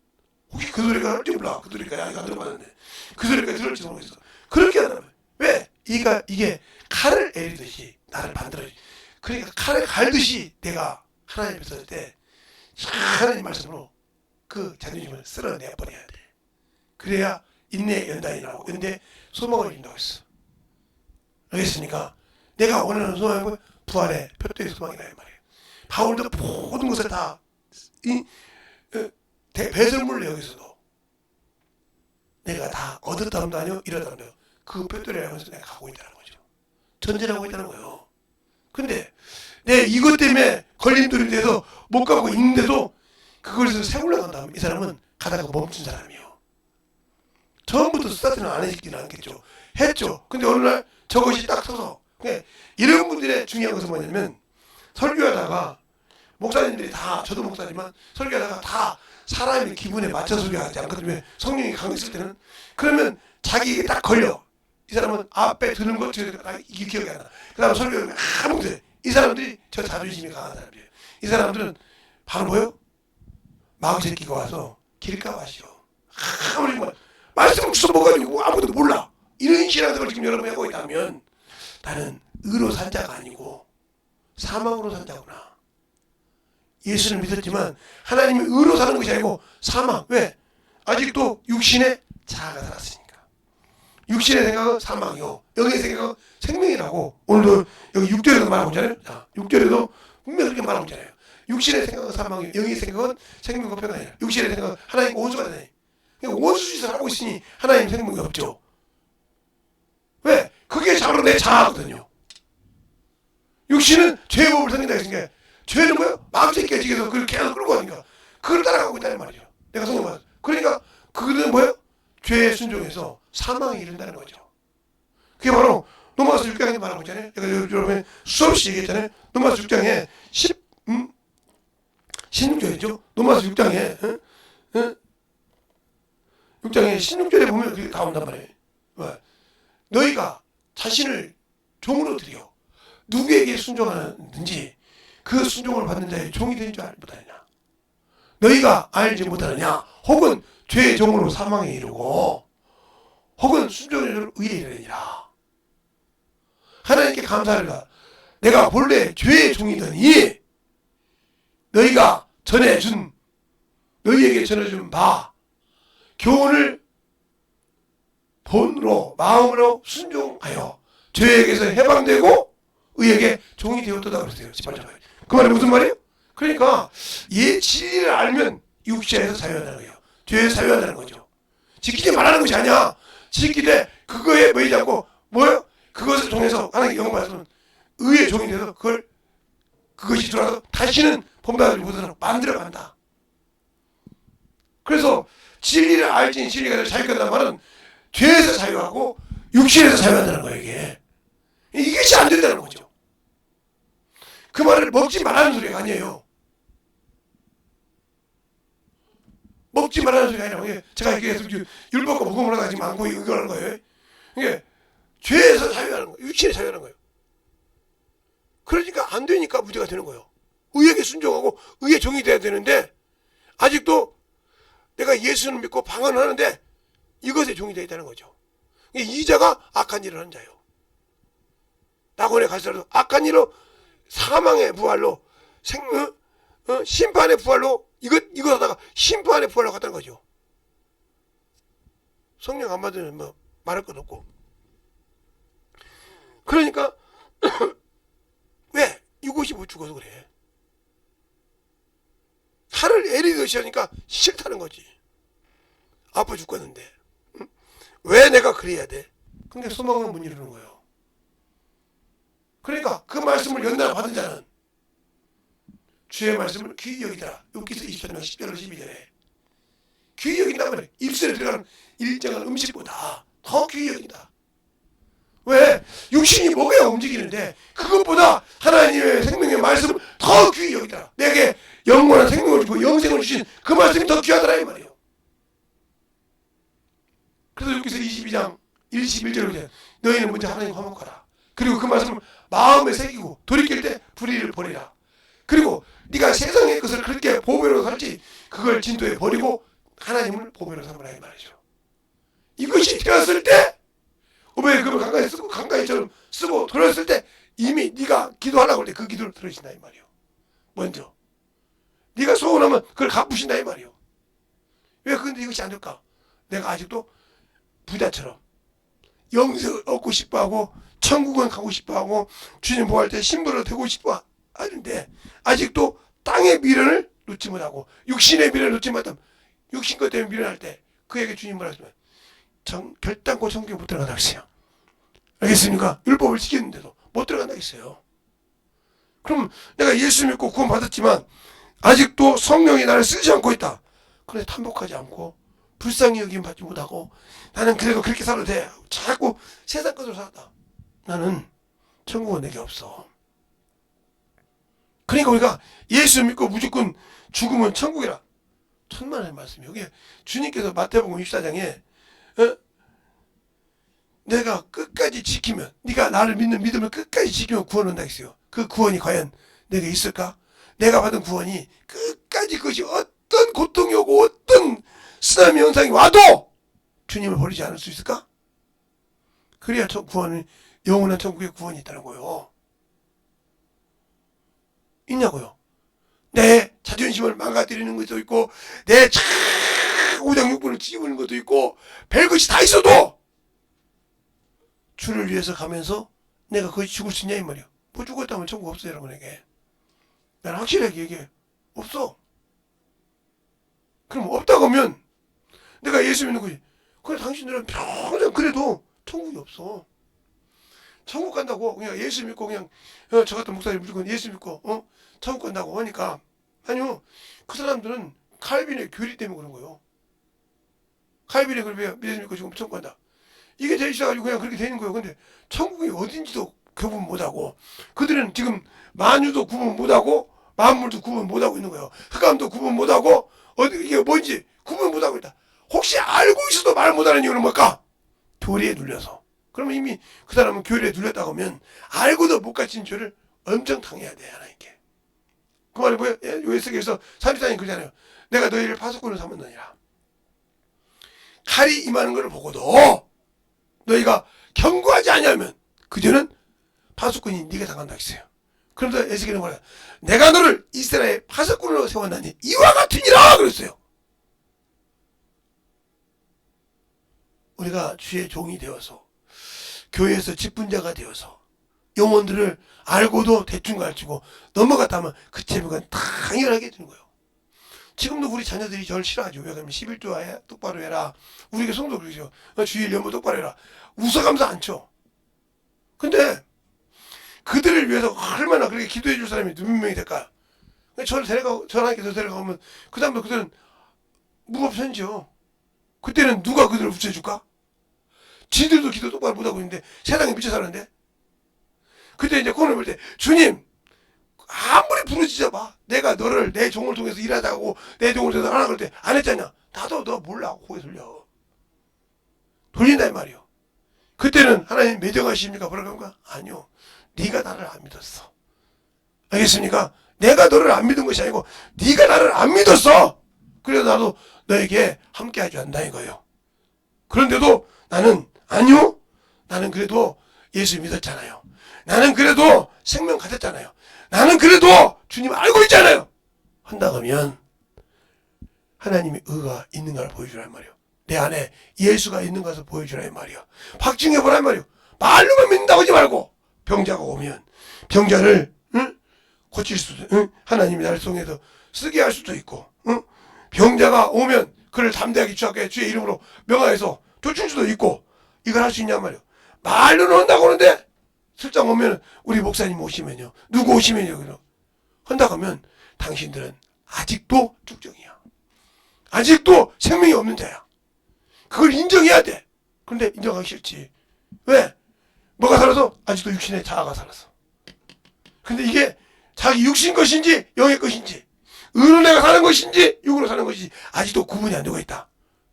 혹시 그 소리가 할지 몰라. 그 소리가 아직 안 들어봤는데 그 소리가 들을지 모르겠어. 그렇게 안 하면 왜? 이게 칼을 에리듯이 나를 만들어지. 그러니까 칼을 갈듯이 내가 하나님 앞에 설 때 하나님 말씀으로 그 자존심을 쓸어내버려야 돼. 그래야 인내 연단이 나오고 인내 소망을 준다고 했어. 알겠습니까? 내가 원하는 소망은 부활의 표대의 소망이라 이 말이에요. 바울도 모든 것을 다 배설물을 여기서도 내가 다 얻었다함도 아니요 이렇다함도 아니요 그 표대를 향해서 내가 가고 있다는 거죠. 전진하고 있다는 거예요. 근데 내 이것 때문에 걸림돌이 돼서 못 가고 있는데도 그것을 세우려고 한다면 이 사람은 가다가 멈춘 사람이에요. 처음부터 스타트는 안 했기는 않겠죠. 했죠. 근데 어느 날 저것이 딱 서서 이런 분들의 중요한 것은 뭐냐면 설교하다가 목사님들이 다 저도 목사지만 설교하다가 다 사람의 기분에 맞춰 설교하지 않거든요. 성령이 강했을 때는 그러면 자기에게 딱 걸려. 이 사람은 앞에 드는 것 이게 기억이 안 나. 그 다음 설교를 아무도 이 사람들이 저 자존심이 강한 사람들이에요. 이 사람들은 바로 뭐요? 마귀새끼가 와서 길가와시오. 아무리 뭐 말씀을 주워 먹어가지고 아무도 몰라. 이런 신앙생활을 지금 여러분이 하고 있다면 나는 의로 산 자가 아니고 사망으로 산 자구나. 예수를 믿었지만 하나님이 의로 사는 것이 아니고 사망. 왜? 아직도 육신의 자아가 살았으니까. 육신의 생각은 사망이요. 영의 생각은 생명이라고. 오늘도 여기 6절에도 말하고 있잖아요. 6절에도 분명히 그렇게 말하고 있잖아요. 육신의 생각은 사망이요. 영의 생각은 생명과 평안이에요. 육신의 생각은 하나님과 원수가 되네. 원수짓을 하고 있으니 하나님 생명이 없죠. 왜? 그게 바로 내 자아거든요. 육신은 죄의 법을 섬긴다 했으니까 죄는 뭐예요? 마음새끼가 지켜서 그걸 계속 끌고 가니까 그걸 따라가고 있다는 말이죠. 내가 성경 받았어. 그러니까 그거는 뭐예요? 죄에 순종해서 사망에 이른다는 거죠. 그게 바로 로마서 6장에 말하고 있잖아요. 제가 여러분 수없이 얘기했잖아요. 로마서 6장에 16절이죠. 로마서 6장에 6장에 16절에 보면 그게 나온단 말이에요. 너희가 자신을 종으로 드려 누구에게 순종하는지 그 순종을 받는 자의 종이 되는 줄 알지 못하느냐. 너희가 알지 못하느냐. 혹은 죄의 종으로 사망에 이르고 혹은 순종의 종으로 의에 이르느니라. 하나님께 감사하리라. 내가 본래 죄의 종이더니 너희가 너희에게 전해준 바 교훈을 본으로 마음으로 순종하여 죄에게서 해방되고 의에게 종이 되었다 그랬어요. 18절. 그 말이 무슨 말이에요? 그러니까 이 진리를 알면 육체에서 자유한다는 거예요. 죄에서 자유한다는 거죠. 지키지 말라는 것이 아니야. 지키되 그거에 매이지 않고 뭐예요? 그것을 통해서 하나님께 영광받으면 의의 종이 돼서 그것이 들어와서 다시는 본받지 못하도록 만들어간다. 그래서 진리를 알지 진리가 자유한다는 말은 죄에서 자유하고 육신에서 자유한다는 거예요. 이것이 안 된다는 거죠. 그 말을 먹지 말라는 소리가 아니에요. 먹지 말라는 소리가 아니라 제가 계속 율법과 복음을 하다 지금 안고 이거 하는 거예요. 이게 죄에서 자유하는 거예요. 육신에 자유하는 거예요. 그러니까 안 되니까 문제가 되는 거예요. 의에게 순종하고 의의 종이 돼야 되는데 아직도 내가 예수를 믿고 방언하는데 이것에 종이 되어 있다는 거죠. 이자가 악한 일을 하는 자예요. 낙원에 갈수록 악한 일로 사망의 부활로 심판의 부활로 이거 하다가 심판의 부활로 갔다는 거죠. 성령 안 받으면 뭐 말할 것 없고. 그러니까 왜 이것이 못 죽어서 그래. 칼을 에리듯이 하니까 싫다는 거지. 아파 죽겠는데. 왜 내가 그래야 돼? 근데 소망은 못 이루는 거예요. 그러니까 그 말씀을 연달아 받은 자는 주의 말씀을 귀히 여기더라. 욥기서 24장 10절 12절에 귀히 여긴다면 입술에 들어가는 일정한 음식보다 더 귀히 여긴다. 왜? 육신이 뭐가 움직이는데 그것보다 하나님의 생명의 말씀을 더 귀히 여기더라. 내게 영원한 생명을 주고 영생을 주신 그 말씀이 더 귀하더라 이 말이에요. 그래서 욥기서 22장 21절에 너희는 먼저 하나님 화목하라. 그리고 그 말씀을 마음에 새기고 돌이킬 때 불의를 버리라. 그리고 네가 세상의 것을 그렇게 보배로 살지 그걸 진도에 버리고 하나님을 보배로 삼으라 이 말이죠. 이것이 되었을 때 오베의 금을 강가에 쓰고 강가에처럼 쓰고 들었을 때 이미 네가 기도하려고 할 때 그 기도를 들으신다 이 말이요. 먼저 네가 소원하면 그걸 갚으신다 이 말이요. 왜 그런데 이것이 안 될까? 내가 아직도 부자처럼 영생을 얻고 싶어하고 천국은 가고 싶어하고 주님 보호할 때 신부로 되고 싶어 하는데 아직도 땅의 미련을 놓지 못하고 육신의 미련을 놓지 못하면 육신 것 때문에 미련할 때 그에게 주님 뭐라 하시면 결단코 천국에 못 들어간다 했어요. 알겠습니까? 율법을 지켰는데도 못 들어간다 했어요. 그럼 내가 예수 믿고 구원 받았지만 아직도 성령이 나를 쓰지 않고 있다. 그런데 탐복하지 않고 불쌍히 여김 받지 못하고 나는 그래도 그렇게 살아도 돼. 자꾸 세상 것으로 살았다. 나는 천국은 내게 없어. 그러니까 우리가 예수 믿고 무조건 죽으면 천국이라. 천만의 말씀이 여기 주님께서 마태복음 24장에 내가 끝까지 지키면 네가 나를 믿는 믿음을 끝까지 지키면 구원 온다 했어요. 그 구원이 과연 내게 있을까? 내가 받은 구원이 끝까지 그것이 어떤 고통이 오고 어떤 쓰나미 현상이 와도 주님을 버리지 않을 수 있을까? 그래야 구원은 영원한 천국의 구원이 있다는 거예요. 있냐고요? 내 자존심을 망가뜨리는 것도 있고 내 우정육분을 찌우는 것도 있고 별것이 다 있어도 주를 위해서 가면서 내가 거기 죽을 수 있냐 이 말이야. 뭐 죽었다면 천국 없어 여러분에게. 나는 확실하게 얘기해. 없어. 그럼 없다고 하면 내가 예수 믿는 거지. 그래 당신들은 평생 그래도 천국이 없어. 천국 간다고 그냥 예수 믿고 그냥 저 같은 목사님 무조건 예수 믿고 천국 간다고 하니까 아니요. 그 사람들은 칼빈의 교리 때문에 그런 거예요. 칼빈의 교리 예수 믿고 지금 천국 간다. 이게 돼 있어가지고 그냥 그렇게 되는 거예요. 근데 천국이 어딘지도 구분 못하고 그들은 지금 만유도 구분 못하고 만물도 구분 못하고 있는 거예요. 흑암도 구분 못하고 이게 뭔지 구분 못하고 있다. 혹시 알고 있어도 말 못하는 이유는 뭘까? 교리에 눌려서. 그러면 이미 그 사람은 교리에 눌렸다고 하면 알고도 못 갖춘 죄를 엄청 당해야 돼 하나님께. 그 말이 뭐예요? 요에스겔에서 33장 그러잖아요. 내가 너희를 파수꾼으로 삼았느니라. 칼이 임하는 것을 보고도 너희가 경고하지 않으면 그 죄는 파수꾼이 네가 당한다 했어요. 그런데 에스겔은 뭐라? 내가 너를 이스라엘 파수꾼으로 세웠나니 이와 같으니라 그랬어요. 우리가 주의 종이 되어서 교회에서 직분자가 되어서 영혼들을 알고도 대충 가르치고 넘어갔다면 그 죄가 당연하게 되는 거예요. 지금도 우리 자녀들이 저를 싫어하죠. 왜 그러면 11조 똑바로 해라. 우리 성도 그러죠. 주일 연보 똑바로 해라. 웃어가면서 안 쳐. 근데 그들을 위해서 얼마나 그렇게 기도해 줄 사람이 몇 명이 될까? 저를 데려가고, 전하께서 데려가면 그 다음에 그들은 무법천지요. 그때는 누가 그들을 붙여줄까? 지들도 기도 똑바로 못하고 있는데 세상에 미쳐 사는데 그때 이제 코너를 볼 때 주님 아무리 부르짖어 봐. 내가 너를 내 종을 통해서 일하자고 내 종을 통해서 하라 그럴 때 안 했잖냐. 나도 너 몰라. 고개 돌려. 돌린다 이 말이요. 그때는 하나님 매정하십니까? 뭐라 그런가? 아니요. 네가 나를 안 믿었어. 알겠습니까? 내가 너를 안 믿은 것이 아니고 네가 나를 안 믿었어. 그래서 나도 너에게 함께 하지 않는다 이거예요. 그런데도 나는 아니요. 나는 그래도 예수 믿었잖아요. 나는 그래도 생명 가졌잖아요. 나는 그래도 주님 알고 있잖아요. 한다고 하면 하나님의 의가 있는 걸 보여주란 말이요. 내 안에 예수가 있는 것을 보여주란 말이요. 확증해보란 말이요. 말로만 믿는다고 하지 말고 병자가 오면 병자를 고칠 수도 하나님이 나를 통해서 쓰게 할 수도 있고 병자가 오면 그를 담대하게 주의 이름으로 명하여서 교충주도 있고 이걸 할 수 있냔 말이에요. 말로는 한다고 하는데 슬쩍 오면 우리 목사님 오시면요. 누구 오시면요. 그럼 한다고 하면 당신들은 아직도 쭉정이야. 아직도 생명이 없는 자야. 그걸 인정해야 돼. 그런데 인정하기 싫지. 왜? 뭐가 살아서? 아직도 육신의 자아가 살았어. 근데 이게 자기 육신 것인지 영의 것인지 의로내가 사는 것인지 육으로 사는 것인지 아직도 구분이 안 되고 있다.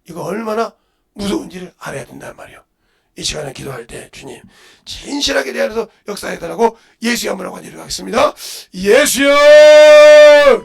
이거 얼마나 무서운지를 알아야 된단 말이에요. 이 시간에 기도할 때 주님 진실하게 내 안에서 역사해달라고 예수의 한번 하고 내려가겠습니다. 예수여!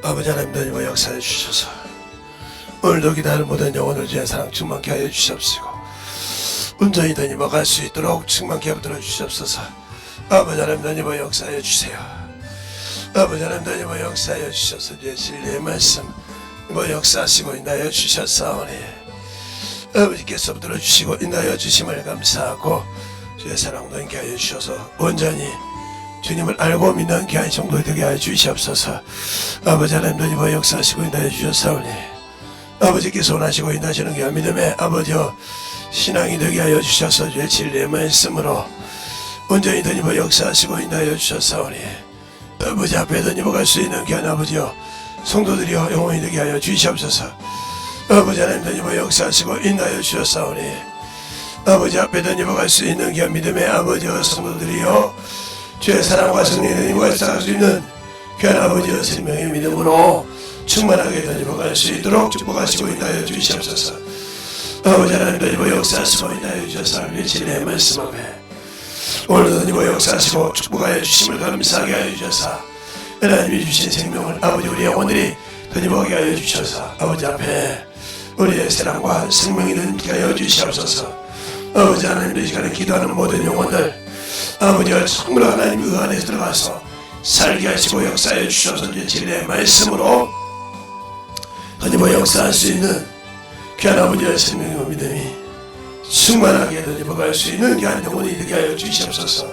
아버지 하나님 뭐 역사해 주셔서 오늘도 기다릴 모든 영혼을 주의 사랑 충만케 하여 주시옵시고 온전히 다니며 갈 수 있도록 충만케 붙들어 주시옵소서. 아버지 하나님 뭐 역사해 주세요. 아버지 하나님 뭐 역사해 주셔서 주의 진리의 말씀 뭐 역사하시고 인하여 주셨사오니 아버지께서 붙들어 주시고 인하여 주심을 감사하고 주의 사랑도 있게 하여 주셔서 온전히 주님을 알고 믿는 귀한 정도 되게 하여 주시옵소서. 아버지 하나님도 이번 역사하시고 인하여 주셨사오니 아버지께서 원하시고 인도하시는 게 믿음의 아버지여 신앙이 되게 하여 주셔서 주의 진리의 말씀으로 온전히 덧입어 역사하시고 인도하여 주셨사오니 아버지 앞에 덧입어 갈 수 있는 귀한 아버지여 성도들이여 영원히 되게 하여 주시옵소서. 아버지 하나님 덧입어 역사하시고 인도하여 주셨사오니 아버지 앞에 덧입어 갈 수 있는 귀한 믿음의 아버지여 성도들이여 주의 사랑과 성령의 덧입어 역사할 수 있는 귀한 아버지여 생명의 믿음으로 충만하게 덧입어 갈 수 있도록 축복하시고 인도하여 주시옵소서. 아버지 하나님 덧입어 역사하시고 인도하여 주셨사오니 진리의 말씀 앞에 오늘도 덧입어 역사하시고 축복하여 주심을 감사하게 하여 주셔서 하나님이 주신 생명을 아버지 우리 영혼들이 덧입어가게 하여 주셔서 아버지 앞에 우리의 사랑과 생명이 덧입게 하여 주시옵소서. 아버지 하나님 이 시간에 기도하는 모든 영혼들 아버지가 참으로 하나님 의 안에 들어가서 살게 하시고 역사해 주셔서 진리의 말씀으로 덧입어 역사할 수 있는 귀한 아버지의 생명과 믿음이 충만하게 덧입어갈 수 있는 귀한 영혼이 되게 하여 주시옵소서.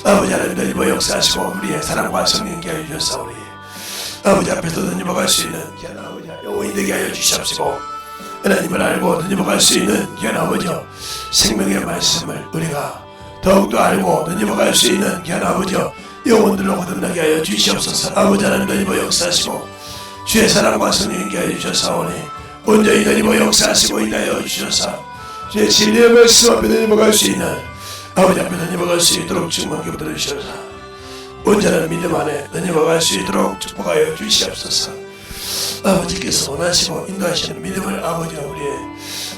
아버지 하나님 덧입어 역사하시고 우리의 사랑과 성령께 하여 주셨사오니 아버지 앞에서 덧입어갈 수 있는 귀한 아버지 영혼이 되게 하여 주시옵시고 하나님을 알고 덧입어갈 수 있는 귀한 아버지여 생명의 말씀을 우리가 더욱더 알고 덧입어갈 수 있는 귀한 아버지여 영혼들로 거듭나게 하여 주시옵소서. 아버지 하나님 덧입어 역사하시고 주의 사랑과 성령께 하여 주셨사오니 온전히 덧입어 역사하시고 인하여 주셔서 주의 진리의 말씀 앞에 덧입어갈 수 있는 아버지 앞에 덧입어갈 수 있도록 충만하게 붙들어 주셔서 온전한 믿음 안에 덧입어갈 수 있도록 축복하여 주시옵소서. 아버지께서 원하시고 인도하시는 믿음을 아버지와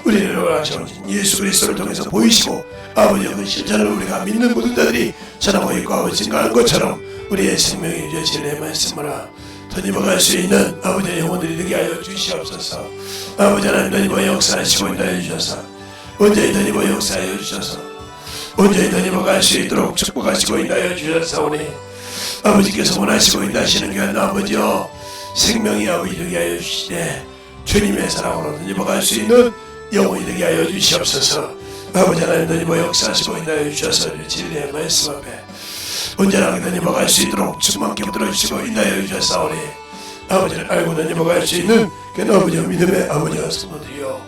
우리를 원하시는 예수 그리스도를 통해서 보이시고 아버지의 그 실천을 우리가 믿는 모든 자들이 전하고 있고 아버지 증거하는 것처럼 우리의 생명이 주의 진리의 말씀으로 덧입어갈 수 있는 아버지의 영혼들이 되게 하여 주시옵소서. 아버지 하나님 덧입어 역사하시고 인도하여 주셔서 온전히 덧입어 역사하여 주셔서 온전히 덧입어갈 수 있도록 축복하시고 인도하여 주셨사오니 아버지께서 원하시고 인도하시는 귀한 아버지여 생명이 아버지 되게 하여 주시되 주님의 사랑으로 덧입어갈 수 있는 영혼이 되게 하여 주시옵소서. 아버지 하나님 덧입어 역사하시고 인도하여 주셔서 진리의 말씀 앞에 온전하게 덧입어갈 수 있도록 충만케 붙들어 주시고 인도하여 주셨사오니 아버지를 알고 덧입어갈 수 있는 그 아버지의 믿음의 아버지와 성도들이여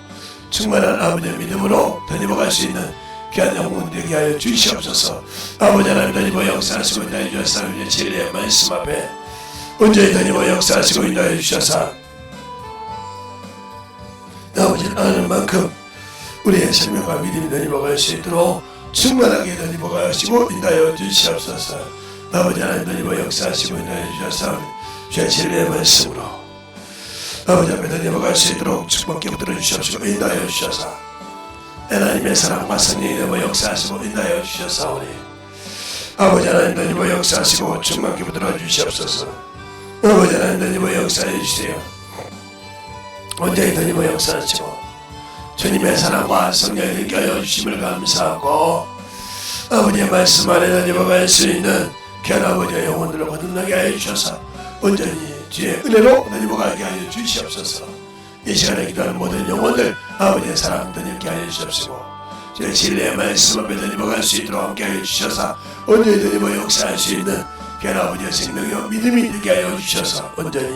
충만한 아버지의 믿음으로 덧입어갈 수 있는 귀한 영혼 되게 하여 주시옵소서. 아버지 하나님 덧입어 역사하시고 인도하여 주셨사오니 진리의 말씀 앞에 온전히 덧입어 역사하시고 인도하여 주셔서 아버지를 아는 만큼 우리의 생명과 믿음이 덧입어갈 수 있도록 충만하게 덧입어가시고 인도하여 주시옵소서. 아버지 하나님 덧입어 역사하시고 인도하여 주셔서 주의 진리의 말씀으로 아버지 앞에 덧입어갈 수 있도록 축복케 붙들어 주시옵시고 인도하여 주셔서 하나님의 사랑과 성령이 덧입어 역사하시고 인도하여 주셨사오니 아버지 하나님 덧입어 역사하시고 충만케 붙들어 주시옵소서. 아버지 하나님 덧입어 역사해 주세요. 온전히 덧입어 역사하시고 주님의 사랑과 성령이 있게 하여 주심을 감사하고 아버지의 말씀 안에 덧입어갈 수 있는 귀한 아버지의 영혼들을 거듭나게 하여 주셔서 온전히 주의 은혜로 덧입어가게 하여 주시옵소서. 이 시간에 기도하는 모든 영혼들 아버지의 사랑 덧입게 하여 주시옵시고 주의 진리의 말씀 앞에 덧입어갈 수 있도록 함께 하여 주셔서 온전히 덧입어 역사할 수 있는 귀한 아버지의 생명이요 믿음이 되게 하여 주셔서 온전히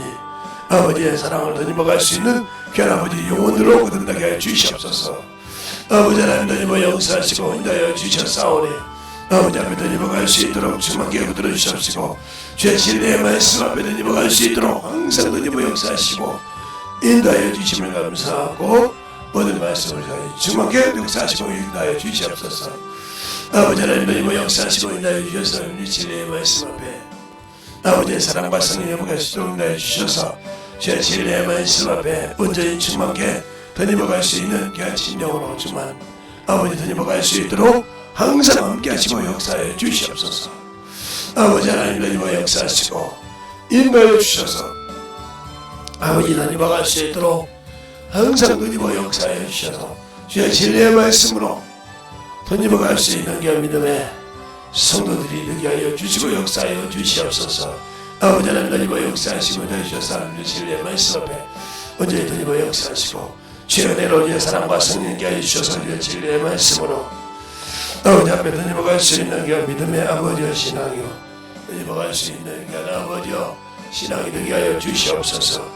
아버지의 사랑을 덧입어갈 수 있는 귀한 아버지 영혼들로 거듭나게 하여 주시옵소서. 아버지 하나님 덧입어 역사하시고 인도하여 주셨사오니 아버지 앞에 덧입어갈 수 있도록 충만케 붙들어 주시옵시고 주의 진리의 말씀 앞에 덧입어갈 수 있도록 항상 덧입어 역사하시고 인도하여 주심을 감사하고 모든 말씀을 충만케 역사하시고 인도하여 주시옵소서. 아버지 하나님 덧입어 역사하시고 인도하여 주셔서 우리 진리의 말씀 앞에 아버지의 사랑과 성령의 영광을 인도하여 주셔서 주의 진리의 말씀 앞에 온전히 충만케 덧입어갈 수 있는 귀한 심령으로 주만 아버지 덧입어갈 수 있도록 항상 함께 하시고 역사해 주시옵소서. 아버지 하나님 덧입어 역사하시고 인도하여 주셔서 아버지 덧입어갈 수 있도록 항상 덧입어 역사해 주셔서 주의 진리의 말씀으로 덧입어갈 수 있는 귀한 믿음의 성도들이 되게 하여 주시고 역사하여 주시옵소서. 아버지 하나님 덧입어 역사하시고 주셔서 진리의 말씀 앞에 온전히 덧입어 역사하시고 주의 은혜로 주의 사랑과 성령께 하여 주셔서 주의 진리의 말씀으로 아버지 앞에 덧입어갈 수 있는 귀한 믿음의 아버지여 신앙이요 덧입어갈 수 있는 귀한 아버지여 신앙이 되게 하여 주시옵소서.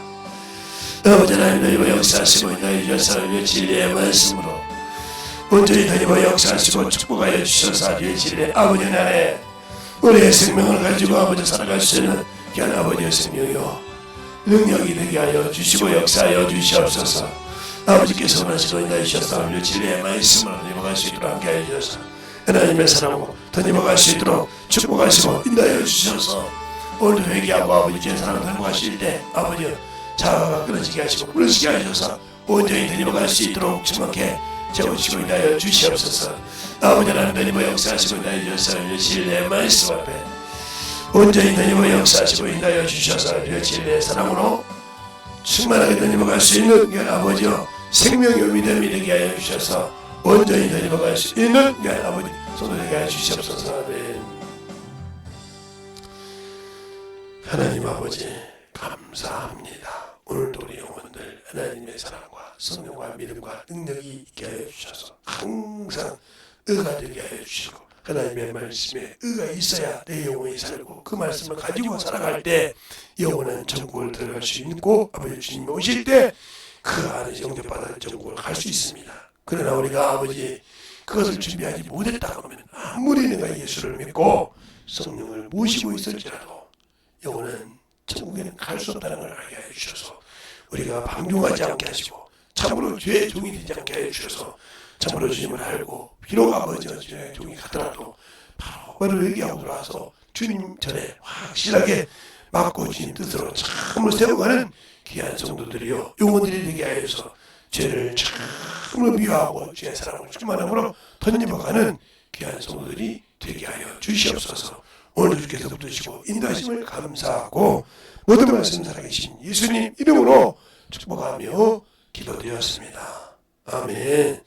아버지 하나님 너희와 역사하시고 너희 주셔서 진리의 말씀으로 온전히 너희와 역사하시고 축복하여 주셔서 주의 진리의 아버지 나라에 우리의 생명을 가지고 아버지 살아갈 수 있는 귀한 아버지의 생명이요 능력이 되게 하여 주시고 역사하여 주시옵소서. 아버지께서 원하시고 인하여 주셔서 우리 진리의 말씀으로 넘어갈 수 있도록 함께하여 주셔서 하나님의 사랑으로 더 넘어갈 수 있도록 축복하시고 인하여 주셔서 오늘도 회개하고 아버지의 사랑을 넘어가실 때 아버지 자아가 끊어지게 하시고 부르시게 하셔서 온전히 더 넘어갈 수 있도록 주먹해 재우시고 인하여 주시옵소서. 아버지 하나님 더 넘어 역사하시고 인하여 주셔서 진리의 말씀 앞에 온전히 더 넘어 역사하시고 인하여 주셔서 진리의 사랑으로 충만하게 더 넘어갈 수 있는 아버지여 생명의 믿음이 되게 하여 주셔서 온전히 더 넘어갈 수 있는 아버지 손을 되게 하여 주시옵소서. 아멘. 하나님 아버지 감사합니다. 오늘도 우리 영혼들 하나님의 사랑과 성령과 믿음과 능력이 있게 하여 주셔서 항상 의가 되게 하여 주시고 하나님의 말씀에 의가 있어야 내 영혼이 살고 그 말씀을 가지고 살아갈 때 영혼은 천국을 들어갈 수 있고 아버지 주님이 오실 때 그 안에서 영접받아 천국을 갈 수 있습니다. 그러나 우리가 아버지 그것을 준비하지 못했다 그러면 아무리 내가 예수를 믿고 성령을 모시고 있을지라도 영혼은 천국에는 갈 수 없다는 걸 알게 하여 주셔서 우리가 방종하지 않게 하시고 참으로 죄의 종이 되지 않게 하여 주셔서 참으로 주님을 알고 비록 아버지와 죄의 종이 같더라도 바로 회개하고 돌아와서 주님 전에 확실하게 맞고 주님 뜻으로 참으로 세워가는 귀한 성도들이요 영혼들이 되게 하여서 죄를 참으로 미워하고 주의 사랑을 충만함으로 던져가는 귀한 성도들이 되게 하여 주시옵소서. 오늘 주께서 붙드시고 인도하심을 감사하고 모든 말씀 살아계신 예수님 이름으로 축복하며 기도드렸습니다. 아멘.